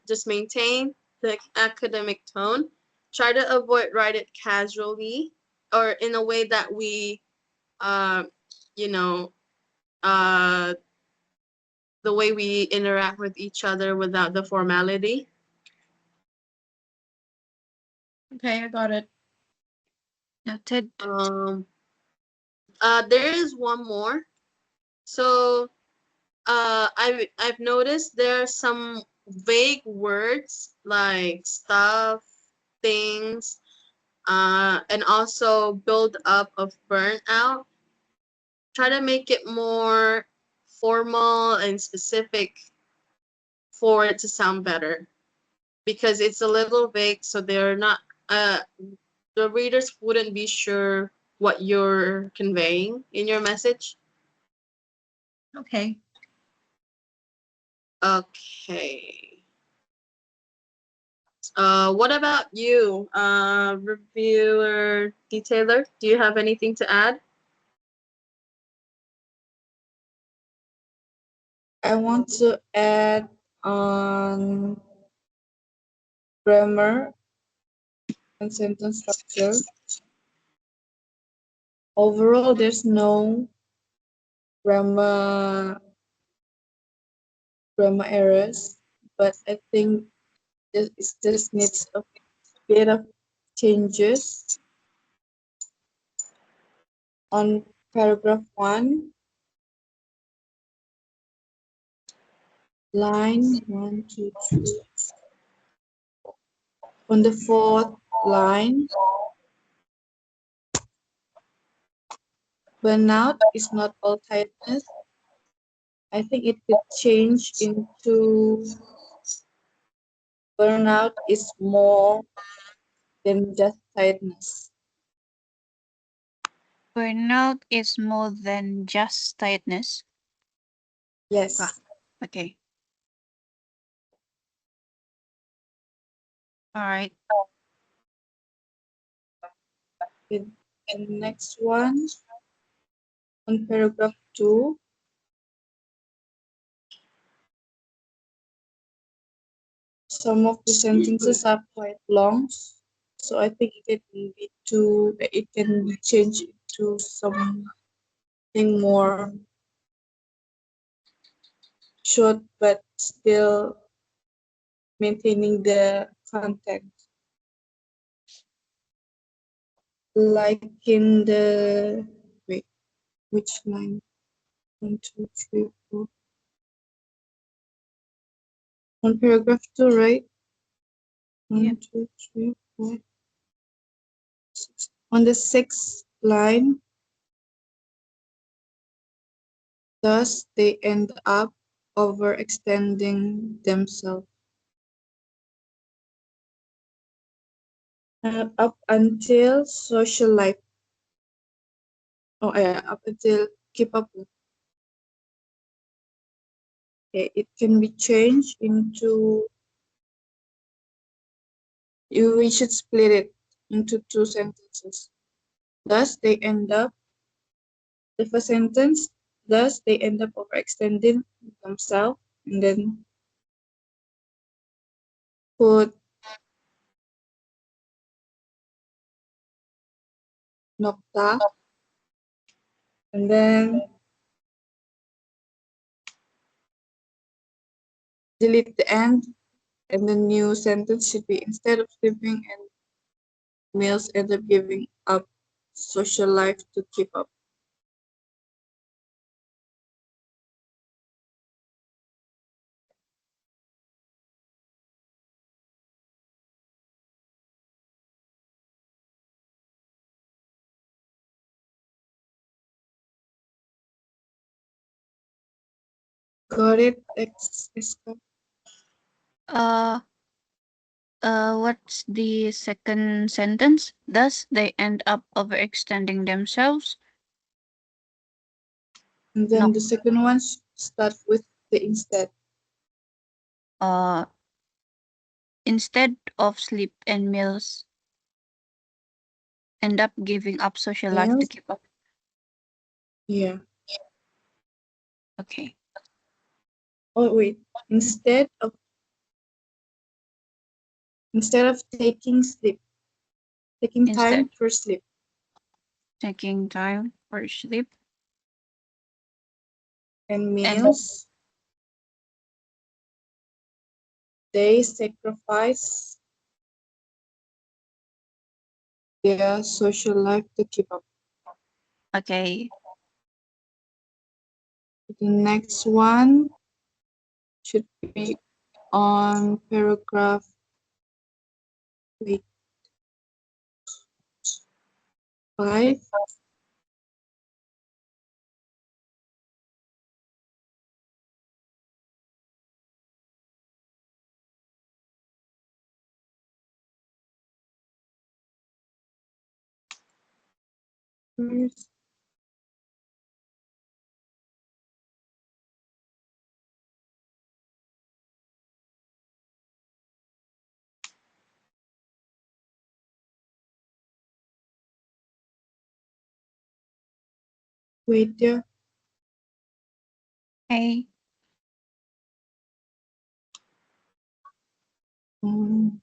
just maintain the academic tone. Try to avoid write it casually or in a way that we, uh, you know, uh, the way we interact with each other without the formality. Okay, I got it. Noted. There is one more. So, I've noticed there are some vague words like stuff, things, and also build up of burnout. Try to make it more formal and specific for it to sound better because it's a little vague, so they're not uh the readers wouldn't be sure what you're conveying in your message. Okay. Okay. What about you, reviewer detailer? Do you have anything to add? I want to add on grammar and sentence structure. Overall, there's no grammar errors, but I think it just needs a bit of changes on paragraph 1, line 1, 2, 3. On the 4th line, burnout is not all tiredness. I think it could change into burnout is more than just tiredness. Burnout is more than just tiredness. Yes. Okay. All right. The next one, on paragraph 2, some of the sentences are quite long, so I think it can be changed to something more short, but still maintaining the content. Like in the, wait, which line? 1, 2, 3, 4. On paragraph 2, right? 1, 2, 3, 4, 6. On the 6th line, thus they end up overextending themselves. Up until social life. Oh yeah, up until keep up with. Okay, it can be changed into, we should split it into 2 sentences. Thus they end up, the first sentence, thus they end up overextending themselves, and then put nokta, and then delete the end, and the new sentence should be, instead of sleeping and males end up giving up social life to keep up. Got it, Eska? What's the second sentence? Thus, they end up overextending themselves. And then No. the second one starts with the instead. Instead of sleep and meals, end up giving up social life to Meals? keep up. Yeah. Okay. Oh wait. Instead of taking Instead time for sleep. taking time for sleep And and meals, they sacrifice their social life to keep up. okay. The next one should be on paragraph 5. First, wait there. Okay. Um,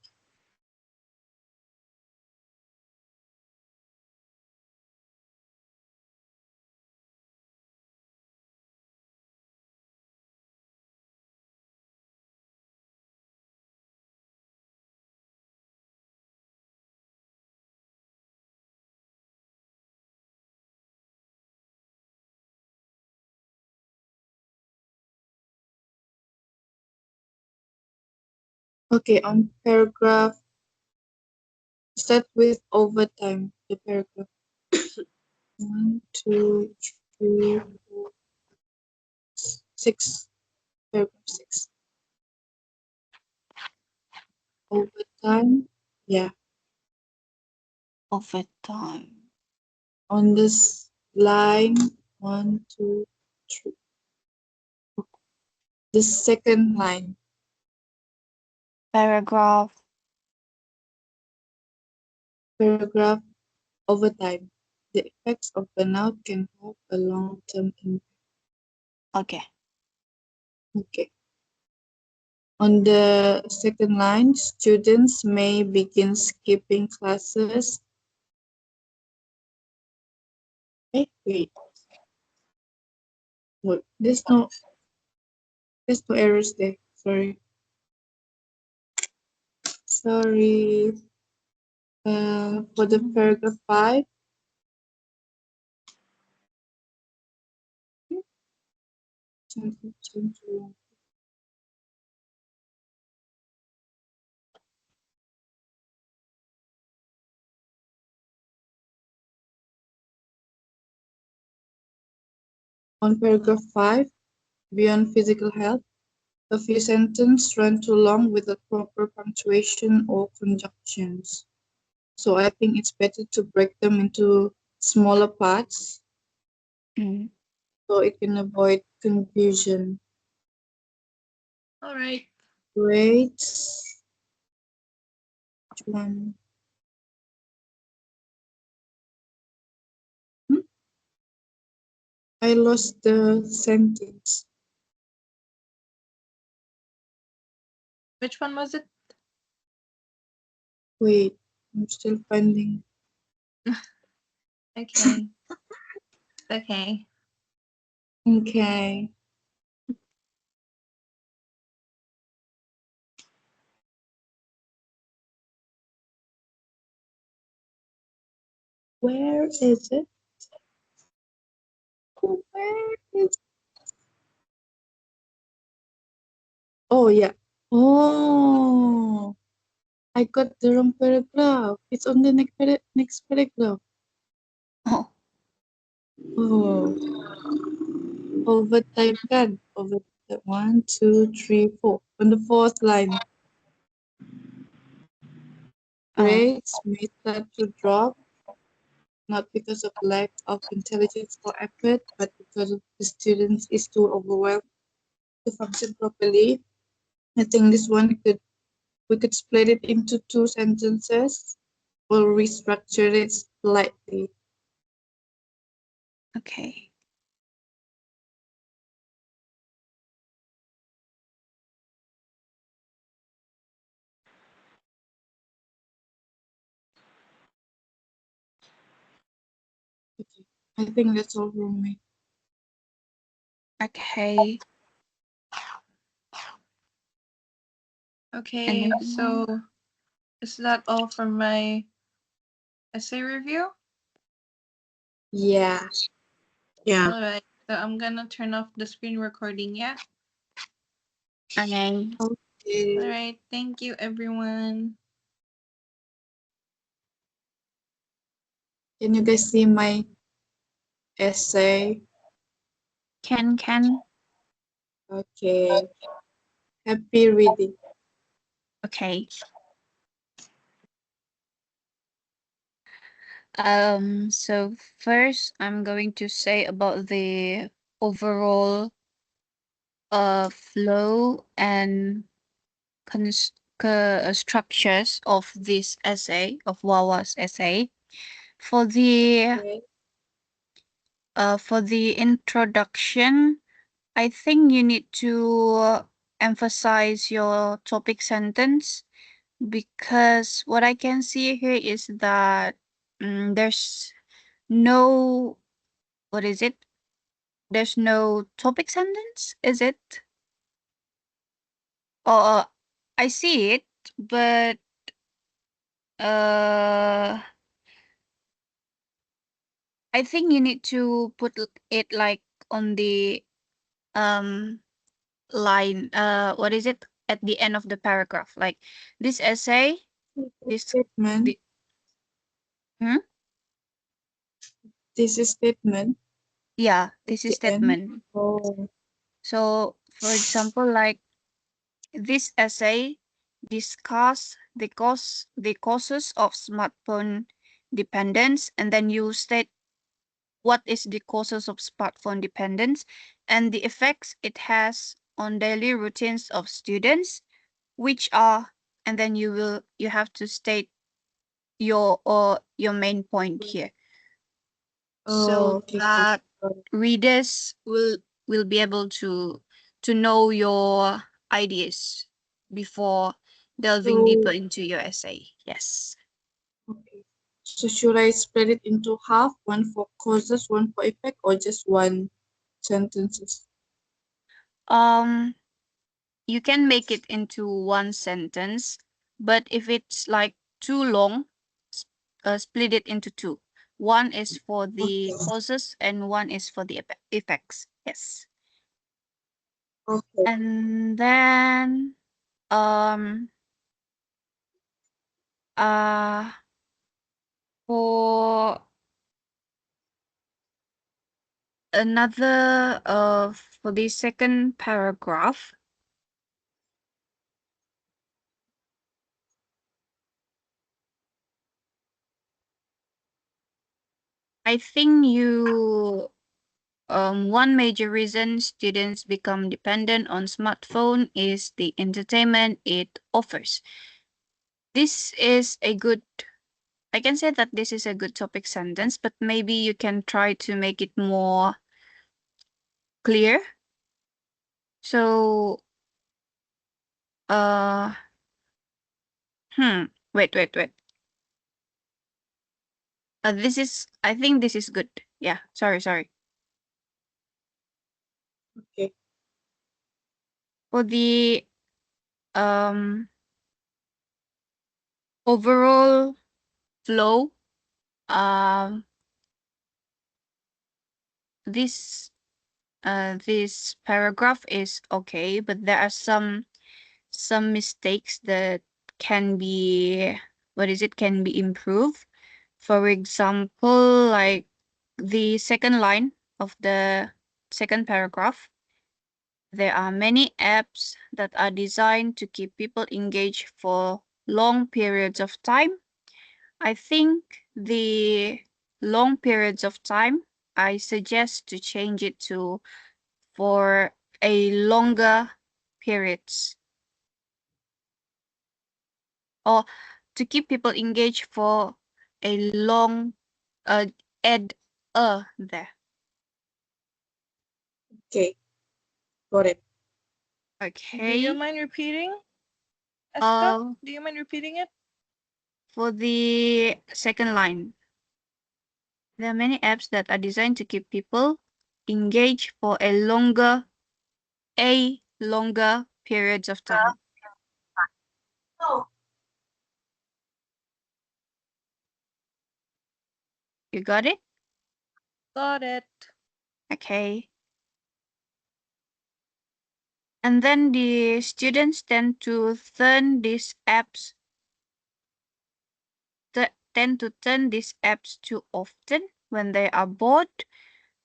okay, on paragraph, start with overtime. The paragraph 1, 2, 3, 4, 6. Paragraph 6. Overtime. Yeah. Overtime. On this line, 1, 2, 3. The second line. Paragraph. Paragraph overtime. The effects of burnout can have a long-term impact. Okay. Okay. On the second line, students may begin skipping classes. Wait. What? There's no errors there. Sorry. For the paragraph 5. On paragraph 5, beyond physical health, a few sentences run too long without proper punctuation or conjunctions. So I think it's better to break them into smaller parts so it can avoid confusion. All right. Wait. Which one? I lost the sentence. Which one was it? Wait, I'm still finding. Okay. Okay. Okay. Where is it? Where is? Oh yeah. Oh, I got the wrong paragraph. It's on the next paragraph. Oh. Oh, overtime kan? 1, 2, 3, 4. On the fourth line, grades may start to drop, not because of lack of intelligence or effort, but because of the students is too overwhelmed to function properly. I think this one we could split it into two sentences or restructure it slightly. Okay. Okay. I think that's all from me. Okay. Okay, And so is that all for my essay review? Yeah. Yeah. All right, so I'm gonna turn off the screen recording, yeah? okay. Okay. All right, thank you, everyone. Can you guys see my essay? Can. Okay. Happy reading. Okay. So first I'm going to say about the overall flow and structures of this essay, of Wawa's essay. For the Okay. introduction, I think you need to emphasize your topic sentence, because what I can see here is that there's no, what is it? There's no topic sentence, is it? Oh, I see it, but uh, I think you need to put it like on the um line. What is it? At the end of the paragraph, like this essay, this Statement. the hmm? This is statement Yeah, at this is the end. statement. Oh. So, for example, like this essay discuss the causes of smartphone dependence, and then you state what is the causes of smartphone dependence and the effects it has on daily routines of students, which are, and then you have to state your main point here, Oh, so okay. that Got it. readers will be able to know your ideas before delving deeper So, into your essay. Yes. okay. So should I split it into half, one for causes, one for effect, or just one sentences? um you can make it into one sentence, but if it's like too long, split it into two. One is for the Okay. causes and one is for the effects. Yes. Okay. And then um uh for another for the second paragraph, I think you one major reason students become dependent on smartphone is the entertainment it offers. This is a good, I can say that this is a good topic sentence, but maybe you can try to make it more clear. So, uh, hmm, wait. I think this is good. Yeah, sorry. Okay. For the um overall flow, um, this this paragraph is okay, but there are some mistakes that can be, what is it, can be improved. For example, like the second line of the second paragraph, there are many apps that are designed to keep people engaged for long periods of time. I think the long periods of time, I suggest to change it to for a longer periods, or to keep people engaged for a long add there. Okay, got it. Do Okay. you mind repeating? Eska, do you mind repeating it? For the second line, there are many apps that are designed to keep people engaged for a longer periods of time. Oh, You got it? Got it. Okay. And then the students tend to turn these apps too often when they are bored.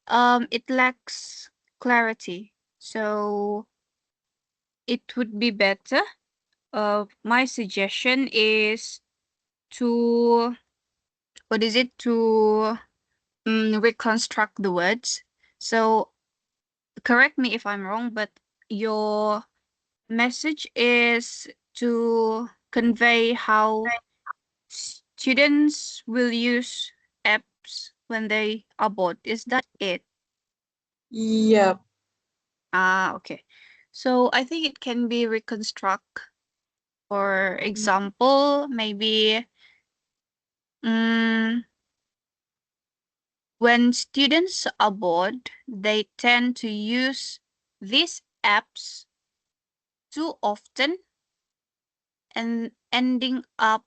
It lacks clarity. So it would be better. My suggestion is to reconstruct the words. So correct me if I'm wrong, but your message is to convey how students will use apps when they are bored. Is that it? yeah. Ah, okay. So I think it can be reconstruct. For example, maybe mm, when students are bored, they tend to use these apps too often and ended up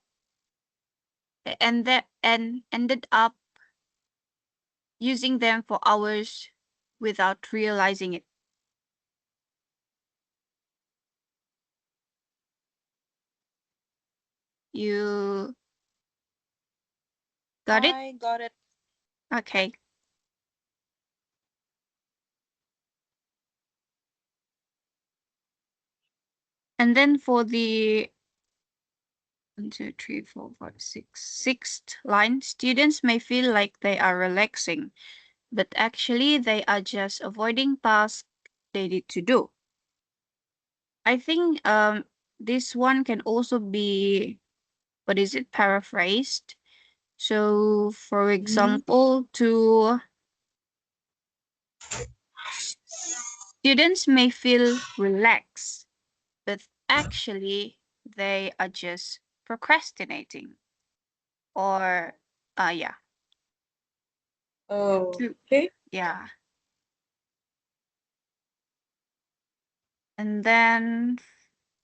using them for hours without realizing it. You got it? I got it. Okay. And then for the 1, 2, 3, 4, 5, 6, sixth line, students may feel like they are relaxing, but actually they are just avoiding tasks they need to do. I think this one can also be paraphrased. So for example, to students may feel relaxed, but actually they are just procrastinating. Or yeah. Oh, okay. Yeah. And then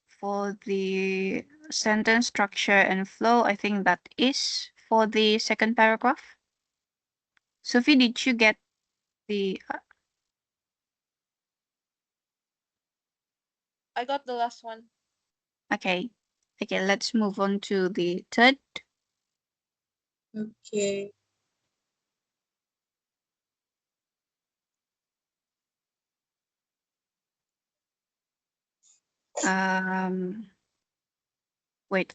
for the sentence structure and flow, I think that is for the second paragraph. Sophie, did you get the I got the last one. okay. Okay, let's move on to the third. Okay. Wait,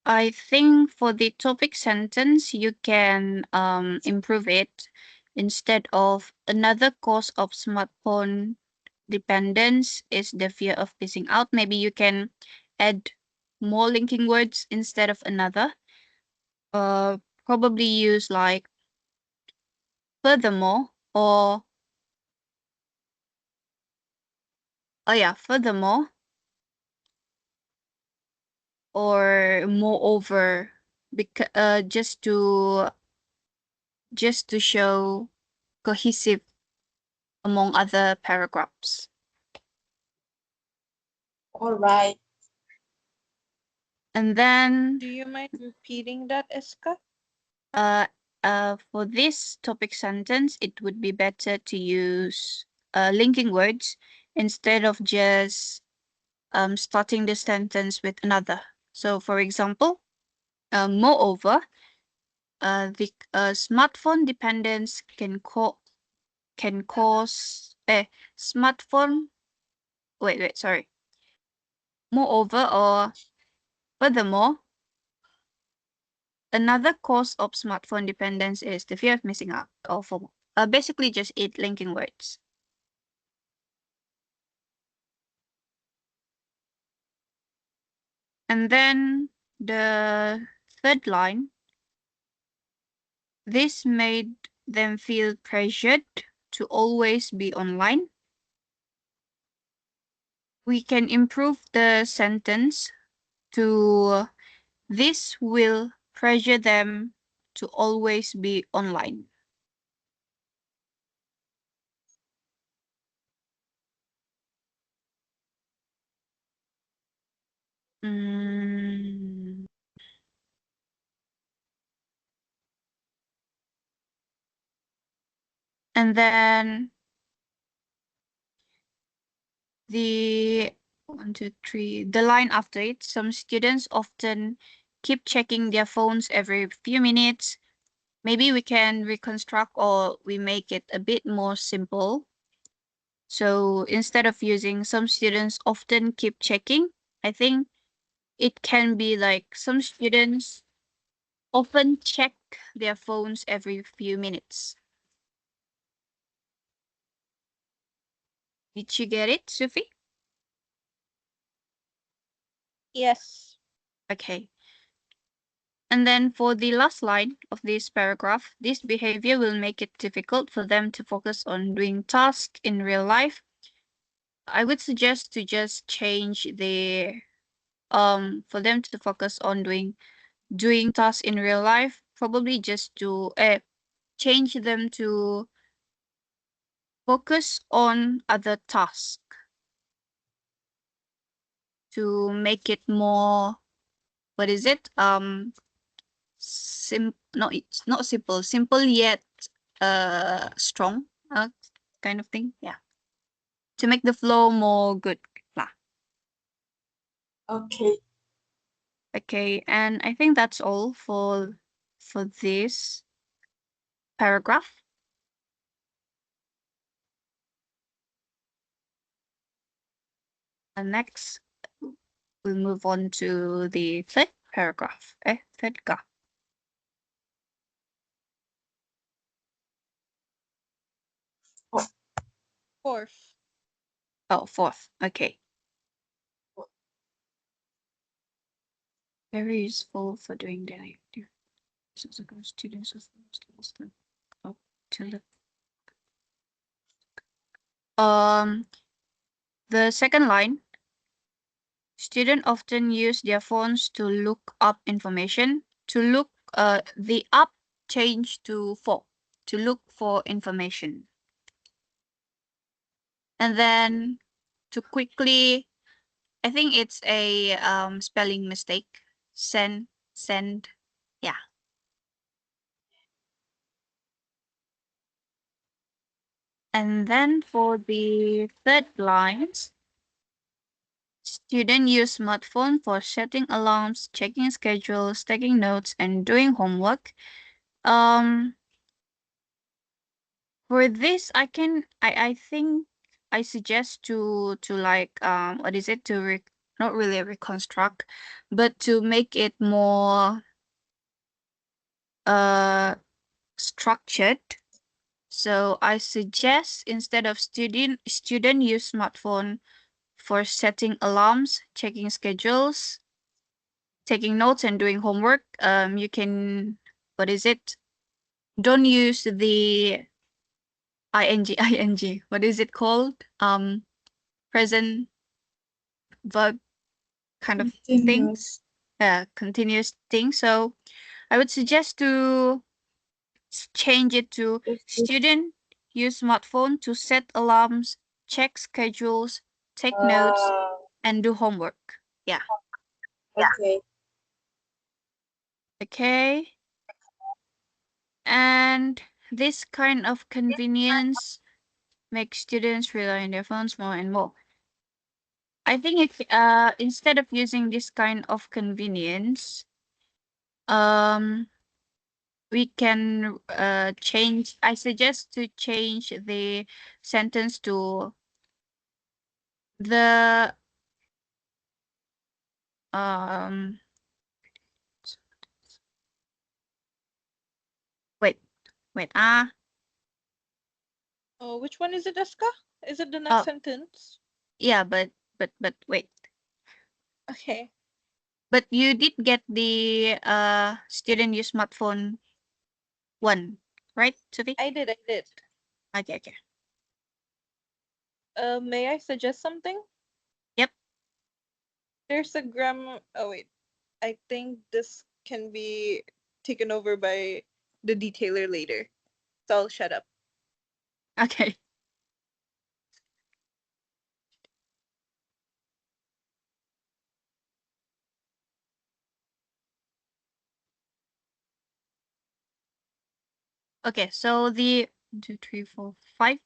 I think for the topic sentence, you can improve it. Instead of another cause of smartphone dependence is the fear of missing out. Maybe you can add more linking words instead of another. Uh, Probably use like furthermore or furthermore or moreover, because just to show cohesive among other paragraphs. All right. And then Do you mind repeating that, Eska? for this topic sentence, it would be better to use linking words instead of just starting the sentence with another. So, for example, moreover, the smartphone dependence can cause smartphone. Wait, sorry. Moreover, or furthermore, another cause of smartphone dependence is the fear of missing out, or FOMO. Basically, just 8 linking words. And then the third line, this made them feel pressured to always be online. We can improve the sentence to this will pressure them to always be online. Mm. And then the 1, 2, 3, the line after it, some students often keep checking their phones every few minutes. Maybe we can reconstruct or we make it a bit more simple. So instead of using some students often keep checking, I think it can be like some students often check their phones every few minutes. Did you get it, Sufi? Yes. Okay. And then for the last line of this paragraph, this behavior will make it difficult for them to focus on doing tasks in real life. I would suggest to just change the for them to focus on doing tasks in real life, probably just to change them to focus on other tasks to make it more, what is it? No, it's not simple. Simple yet strong, kind of thing. Yeah. To make the flow more good. Lah. Okay. Okay, and I think that's all for this paragraph. And next, we'll move on to the third paragraph. Third ka. Fourth. Oh, fourth. Okay. Very useful for doing daily activities. Students of up to the second line, students often use their phones to look up information. To look, the up change to for, to look for information. And then to quickly, I think it's a spelling mistake. Send, yeah. And then for the third lines, students use smartphone for setting alarms, checking schedules, taking notes, and doing homework. For this, I think I suggest to like what is it, to not really reconstruct, but to make it more structured. So I suggest instead of student use smartphone for setting alarms, checking schedules, taking notes, and doing homework. You can, what is it? Don't use the ing. What is it called? Present verb kind of thing. Continuous. Continuous thing. So I would suggest to change it to student use smartphone to set alarms, check schedules, take notes, and do homework. Yeah. Okay. Okay. And this kind of convenience makes students rely on their phones more and more. I think if instead of using this kind of convenience, we can change. I suggest to change the sentence to the um wait wait Oh, which one is it, Eska? Is it the next sentence? yeah, but wait. Okay. But you did get the student use smartphone one, right, Sophie? I did. Okay, okay. May I suggest something? Yep. There's a grammar. Oh wait, I think this can be taken over by the detailer later. So I'll shut up. Okay. Okay, so the 1, 2, 3, 4, 5,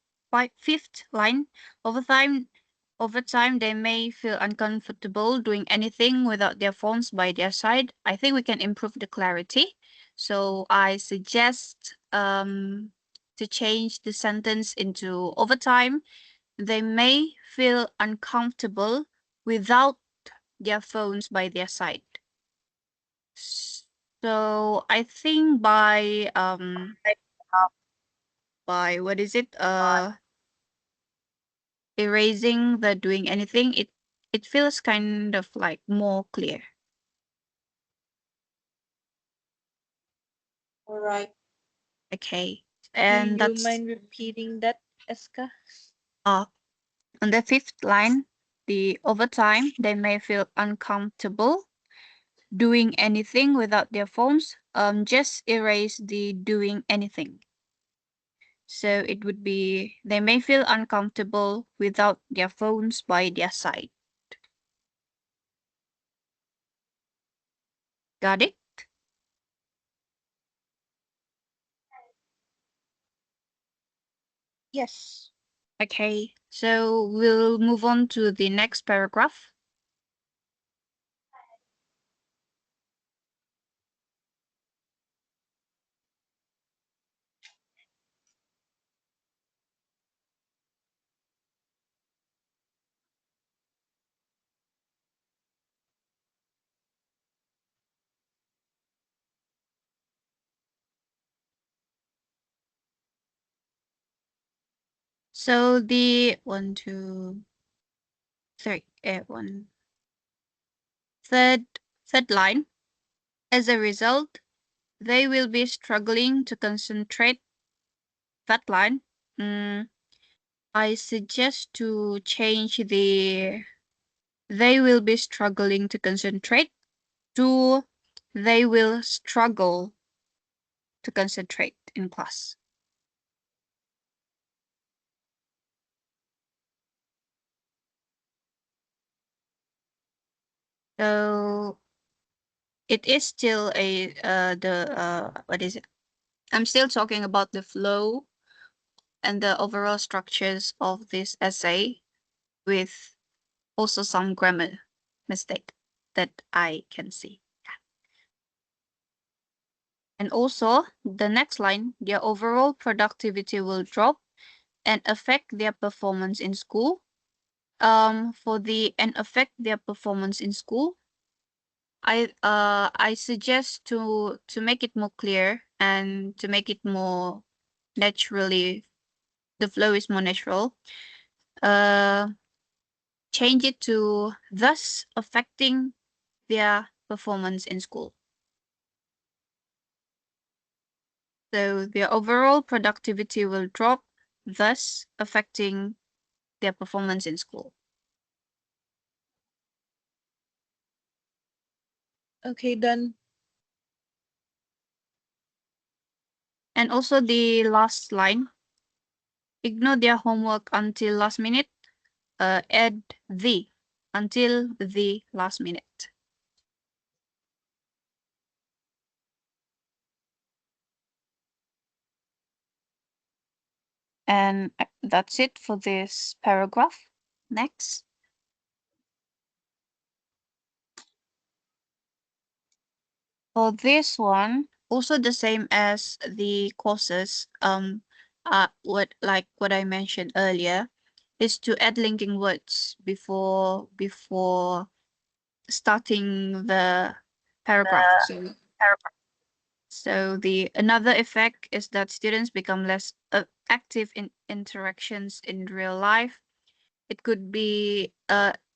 fifth line. Over time, they may feel uncomfortable doing anything without their phones by their side. I think we can improve the clarity. So I suggest to change the sentence into over time, they may feel uncomfortable without their phones by their side. So I think by what is it? Erasing the doing anything, it feels kind of like more clear. All right. Okay. Do And you that's mind repeating that, Eska? on the fifth line, the over time, they may feel uncomfortable doing anything without their phones. Just erase the doing anything. So it would be they may feel uncomfortable without their phones by their side. Got it? Yes. Okay, so we'll move on to the next paragraph. So the 1, 2, 3, third line. As a result, they will be struggling to concentrate. That line. I suggest to change the they will be struggling to concentrate to they will struggle to concentrate in class. So it is still a what is it? I'm still talking about the flow and the overall structures of this essay with also some grammar mistake that I can see. And also the next line, their overall productivity will drop and affect their performance in school. For the and affect their performance in school, I suggest to make it more clear and to make it more naturally, the flow is more natural. Change it to thus affecting their performance in school. So their overall productivity will drop, thus affecting their performance in school. Okay, done. And also the last line, ignore their homework until last minute, add the until the last minute. And that's it for this paragraph. Next. For this one, also the same as the courses, what I mentioned earlier, is to add linking words before starting the paragraph. So the another effect is that students become less active in interactions in real life. It could be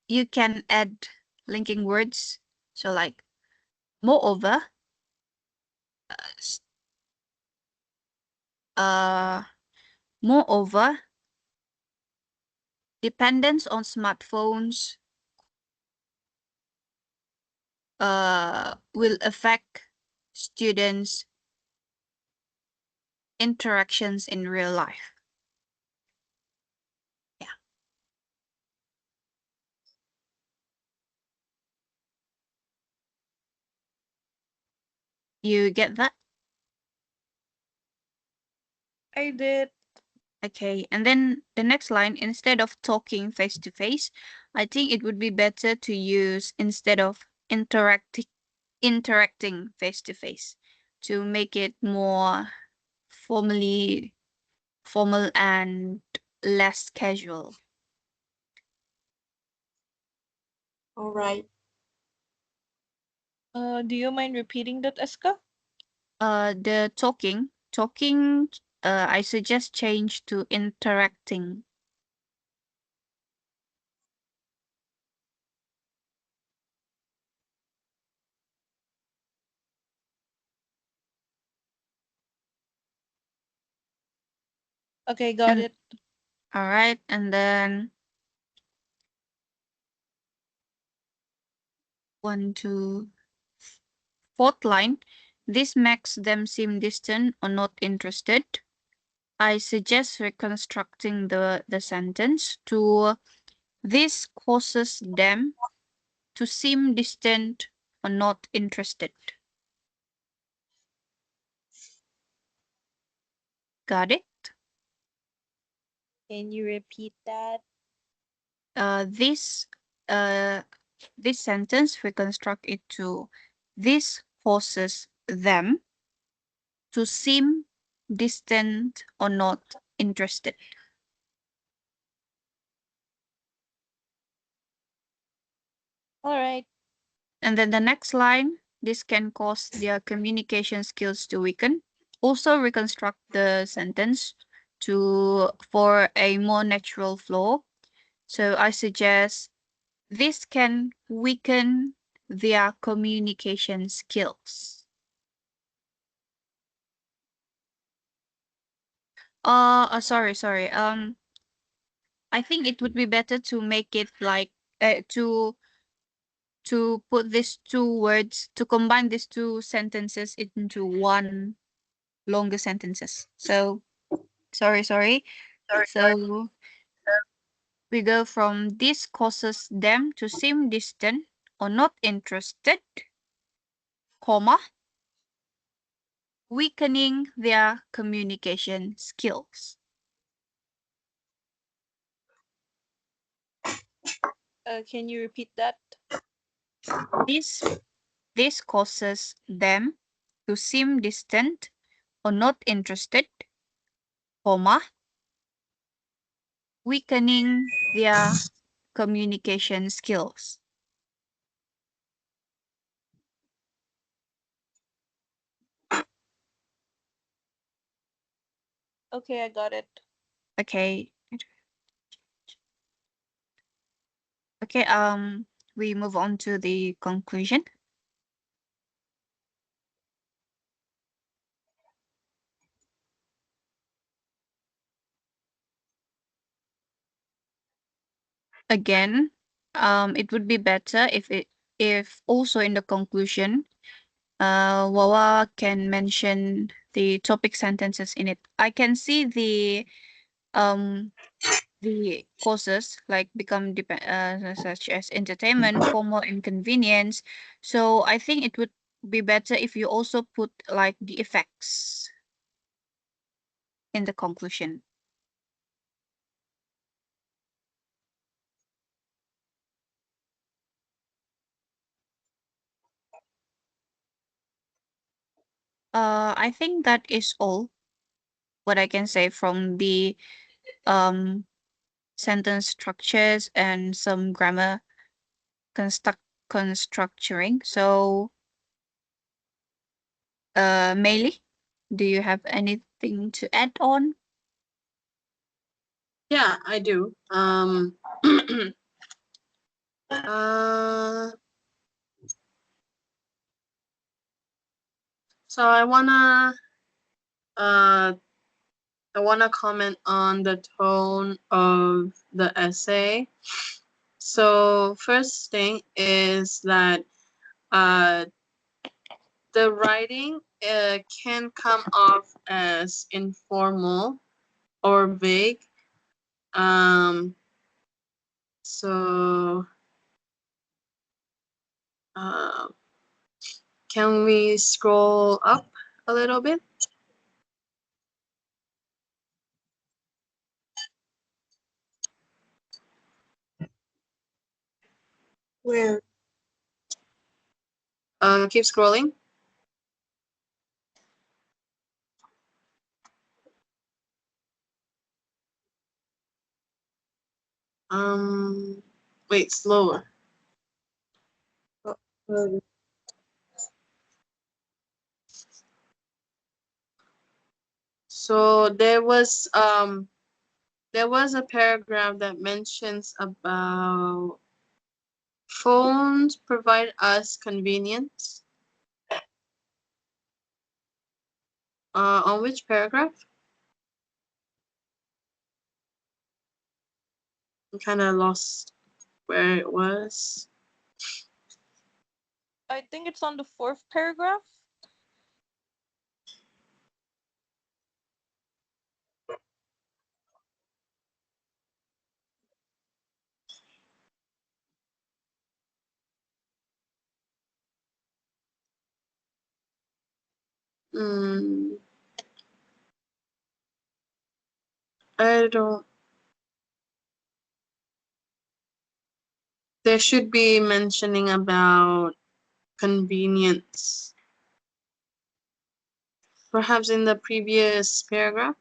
you can add linking words. So like moreover, s- uh moreover, dependence on smartphones will affect students' interactions in real life. Yeah. You get that? I did. Okay. And then the next line, instead of talking face to face, I think it would be better to use instead of interacting face to face to make it more formally formal and less casual. All right. Do you mind repeating that, Eska? The talking, I suggest change to interacting. Okay, got And it. all right, and then one, two, fourth line. This makes them seem distant or not interested. I suggest reconstructing the sentence to this causes them to seem distant or not interested. Got it? Can you repeat that? Uh, this uh, this sentence reconstruct it to this causes them to seem distant or not interested. All right. And then the next line, this can cause their communication skills to weaken. Also reconstruct the sentence to for a more natural flow. So I suggest this can weaken their communication skills. Sorry. I think it would be better to make it like to put these two words to combine these two sentences into one longer sentences. So sorry. So we go from this causes them to seem distant or not interested, comma, weakening their communication skills. Can you repeat that? This this causes them to seem distant or not interested, comma, weakening their communication skills. Okay, I got it. Okay. Okay, we move on to the conclusion. Again, it would be better if also in the conclusion, Wawa can mention the topic sentences in it. I can see the causes like become such as entertainment, formal inconvenience. So I think it would be better if you also put like the effects in the conclusion. I think that is all what I can say from the sentence structures and some grammar constructuring. So, Meili, do you have anything to add on? Yeah, I do. Uh, so uh I wanna comment on the tone of the essay. So first thing is that uh the writing can come off as informal or vague. Um, so uh, can we scroll up a little bit? Where? Keep scrolling. Wait, slower. Uh, So there was a paragraph that mentions about phones provide us convenience. On which paragraph? I kind of lost where it was. I think it's on the fourth paragraph. Hmm. I don't. There should be mentioning about convenience. Perhaps in the previous paragraph.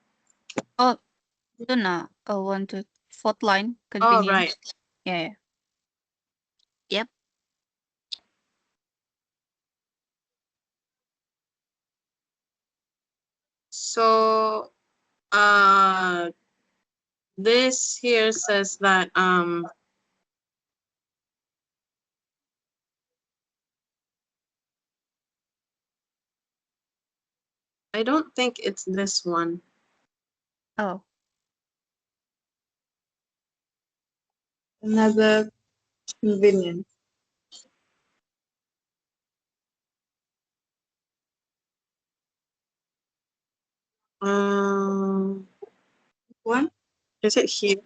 Oh, ito na. Oh, one, two, fourth line, Oh, convenience. right. Yeah, yeah. Yep. So, this here says that I don't think it's this one. Oh, Another convenience. Um, One? is it here?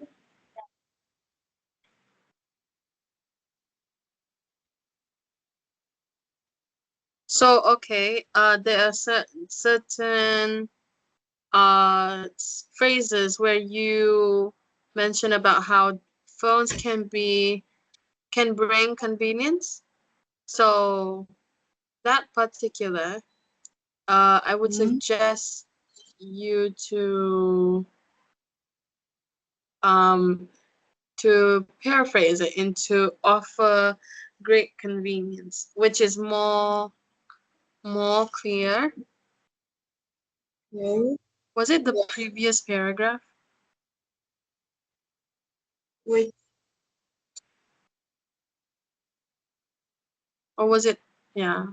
So okay, there are certain phrases where you mention about how phones can bring convenience. So that particular, I would Mm-hmm. suggest you um to paraphrase it into offer great convenience, which is more clear. Okay. Was it the previous paragraph? Wait. Or was it, yeah.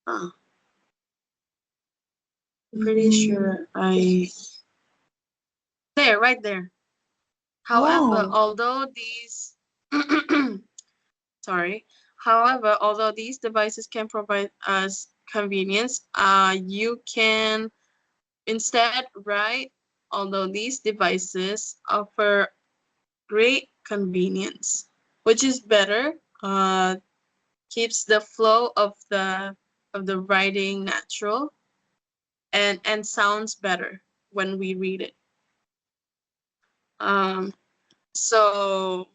I'm pretty sure there, right there. However, Oh. although these sorry, however, although these devices can provide us convenience, you can instead write, although these devices offer great convenience, which is better, keeps the flow of the writing natural and sounds better when we read it. Um, so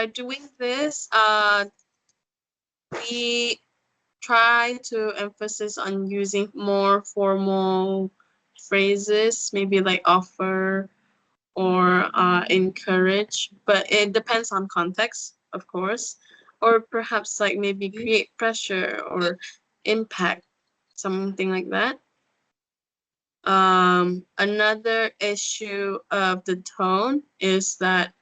by doing this, we try to emphasize on using more formal phrases, maybe like offer or encourage, but it depends on context, of course, or perhaps like maybe create pressure or impact, something like that. Another issue of the tone is that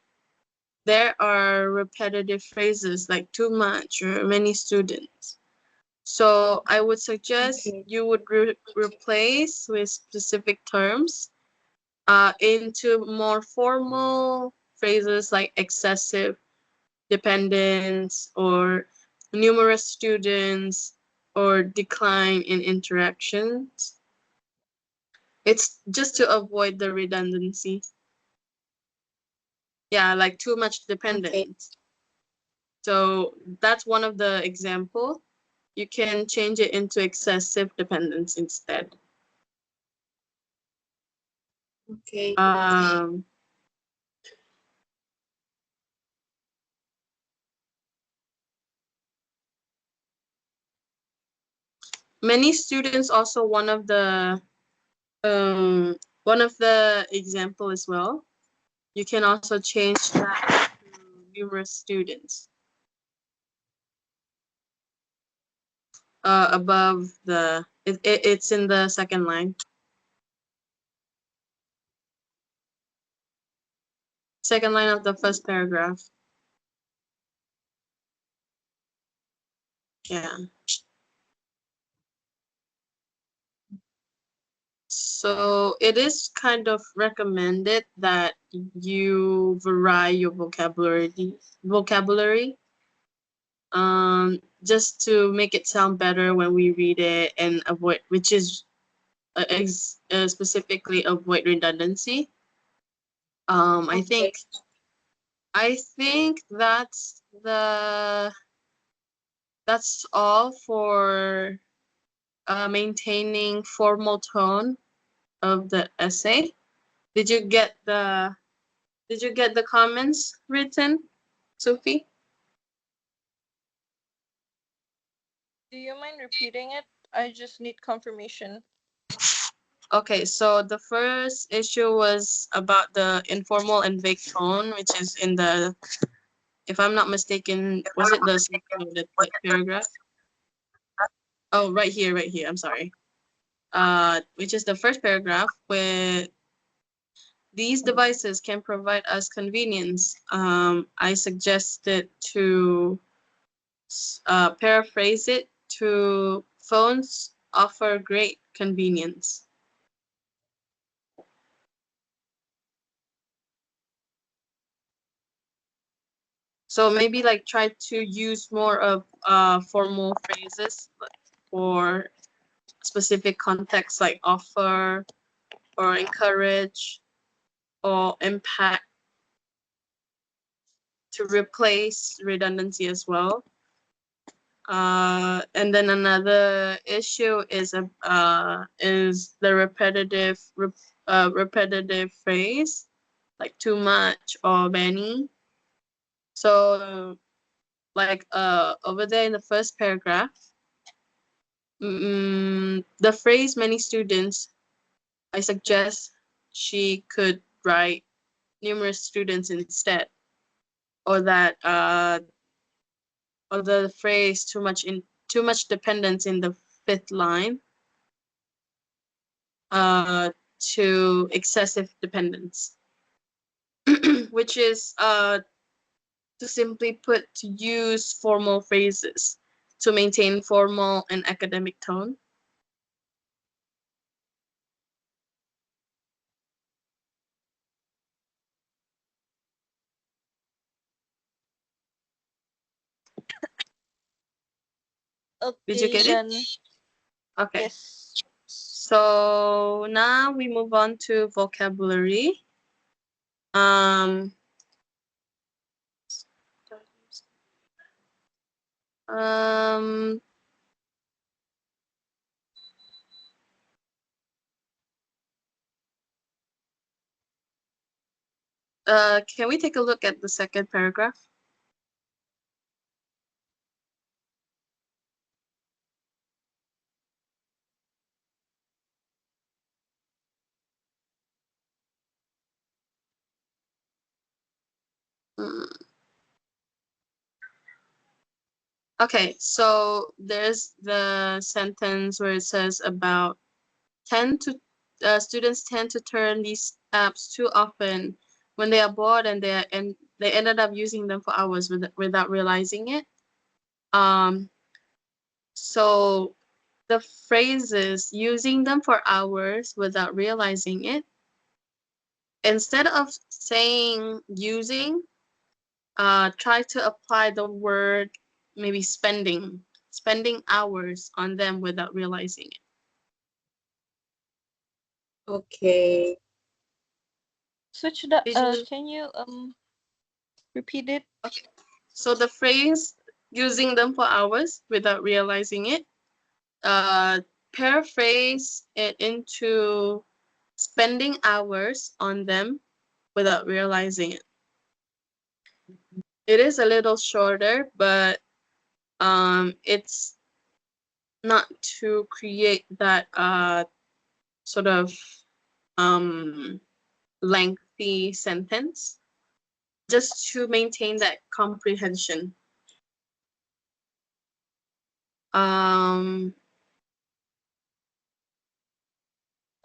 there are repetitive phrases like too much or many students. So I would suggest you would replace with specific terms into more formal phrases like excessive dependence or numerous students or decline in interactions. It's just to avoid the redundancy. Yeah, like too much dependence. So that's one of the example. You can change it into excessive dependence instead. Okay. Many students also one of the example as well. You can also change that to numerous students. Above the it's in the second line. Second line of the first paragraph. Yeah. So it is kind of recommended that you vary your vocabulary, just to make it sound better when we read it and avoid, which is specifically avoid redundancy. I think that's all for maintaining formal tone of the essay. Did you get the comments written, Sophie? Do you mind repeating it? I just need confirmation. Okay, so the first issue was about the informal and vague tone, which is in the, if I'm not mistaken, was it the second or the third paragraph? Oh, right here, I'm sorry. Which is the first paragraph, where these devices can provide us convenience. I suggested to paraphrase it to phones offer great convenience. So maybe like try to use more of formal phrases for specific contexts like offer or encourage or impact to replace redundancy as well. And then another issue is the repetitive phrase like too much or many. So like over there in the first paragraph, the phrase many students, I suggest she could write numerous students instead, or that or the phrase too much dependence in the fifth line to excessive dependence, which is to simply put, to use formal phrases to maintain formal and academic tone. Did you Okay, get then. it? Okay. Yes. So now we move on to vocabulary. Um, um, can we take a look at the second paragraph? Okay, so there's the sentence where it says about students tend to turn these apps too often when they are bored, and they ended up using them for hours without realizing it. So the phrases using them for hours without realizing it, instead of saying using, try to apply the word maybe spending hours on them without realizing it. Okay. Switch that. Did you? Can you repeat it? Okay. So the phrase using them for hours without realizing it, paraphrase it into spending hours on them without realizing it. It is a little shorter, but it's not to create that sort of lengthy sentence, just to maintain that comprehension.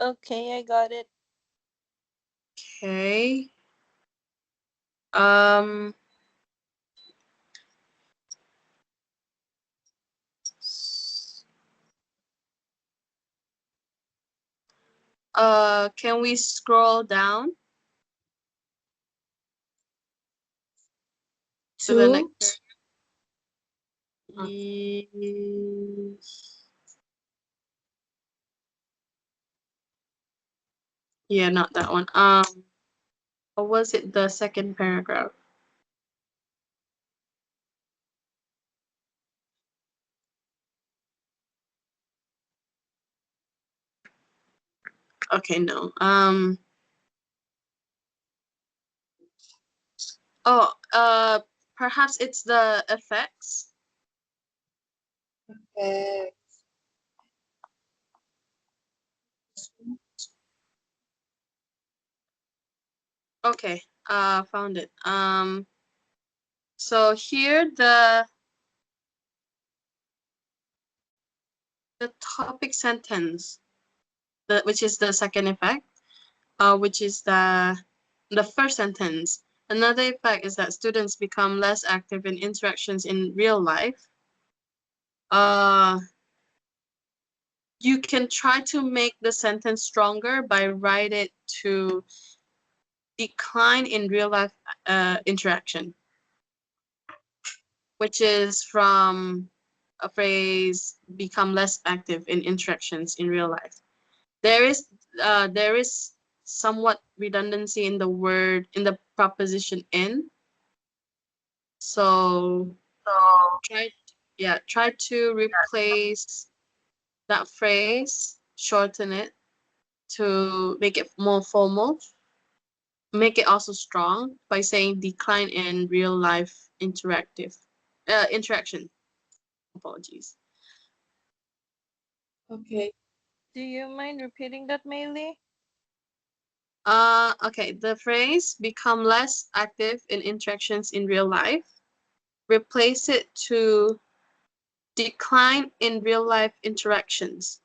Okay, I got it. Okay. Can we scroll down to the Two. next? Yeah, not that one. Or was it the second paragraph? Okay, no. Oh, perhaps it's the effects. Uh, Okay, found it. So here the topic sentence, which is the second effect, which is the first sentence. Another effect is that students become less active in interactions in real life. You can try to make the sentence stronger by write it to decline in real life interaction, which is from a phrase become less active in interactions in real life. There is somewhat redundancy in the word in the proposition in. So try to replace that phrase, shorten it to make it more formal. Make it also strong by saying decline in real life interaction. Apologies. okay. Do you mind repeating that, Meili? Okay, the phrase become less active in interactions in real life. Replace it to decline in real life interactions.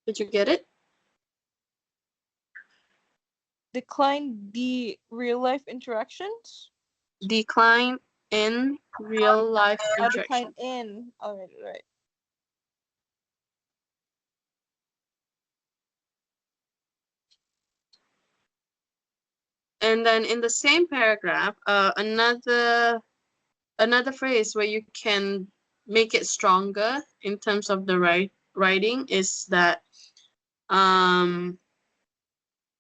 Did you get it? Decline the real life interactions? Decline in real life Decline interaction. in. Alright, right. And then in the same paragraph, another phrase where you can make it stronger in terms of the writing is that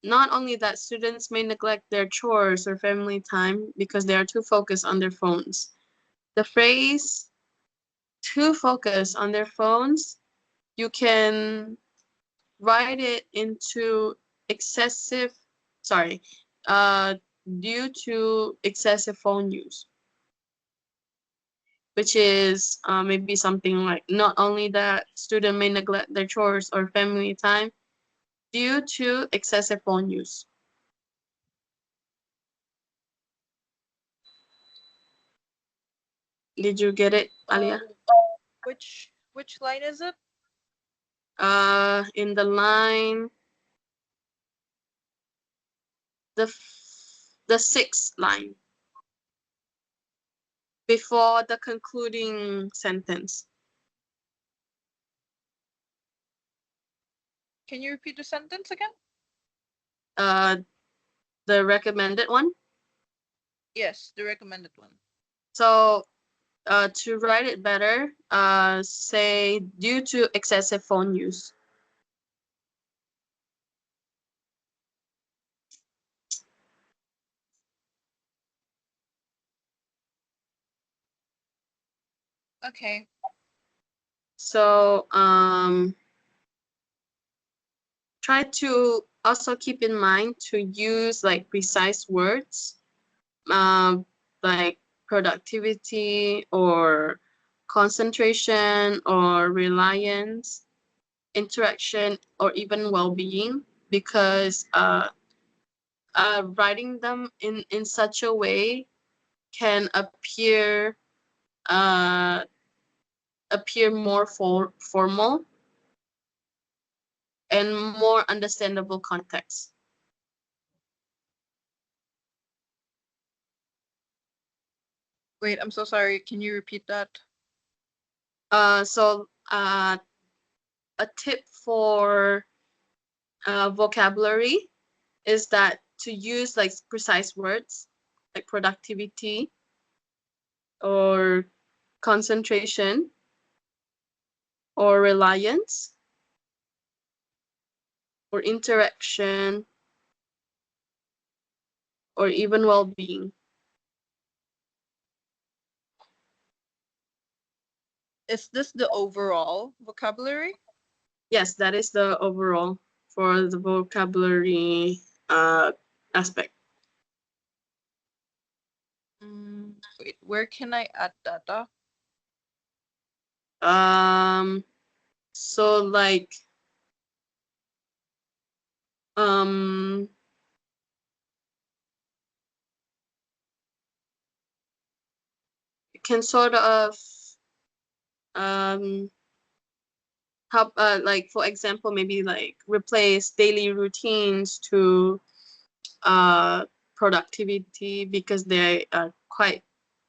not only that students may neglect their chores or family time because they are too focused on their phones. The phrase too focused on their phones, you can write it into excessive, sorry, uh, due to excessive phone use. which is maybe something like not only that student may neglect their chores or family time due to excessive phone use. Did you get it, Alia? Which line is it? In the line, the sixth line before the concluding sentence. Can you repeat the sentence again? The recommended one. Yes, the recommended one. So to write it better, say due to excessive phone use. Okay. So try to also keep in mind to use like precise words, like productivity or concentration or reliance, interaction, or even well-being, because writing them in such a way can uh, appear more formal and more understandable context. Wait, I'm so sorry. Can you repeat that? So a tip for vocabulary is that to use like precise words like productivity or concentration or reliance or interaction or even well-being. Is this the overall vocabulary? Yes, that is the overall for the vocabulary aspect. Wait, where can I add data? So like um can sort of um help like for example maybe like replace daily routines to productivity because they are quite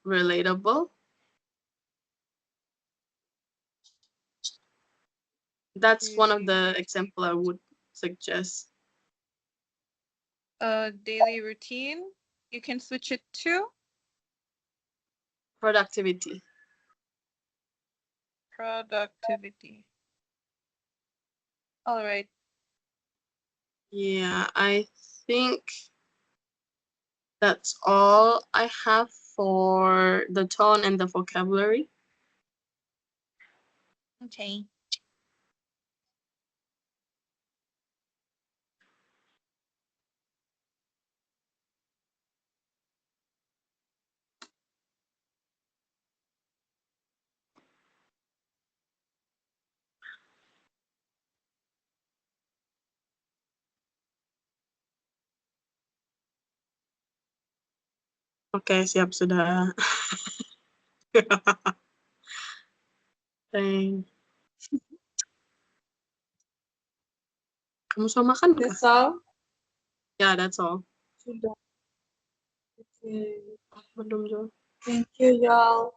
relatable. That's one of the example I would suggest. Daily routine. You can switch it to Productivity. productivity. All right. Yeah, I think that's all I have for the tone and the vocabulary. Okay. Oke, siap sudah. Thank. Kamu sudah makan kah? That's all. Yeah, that's all. Sudah. Okay. Belum, Jo. Thank you, y'all.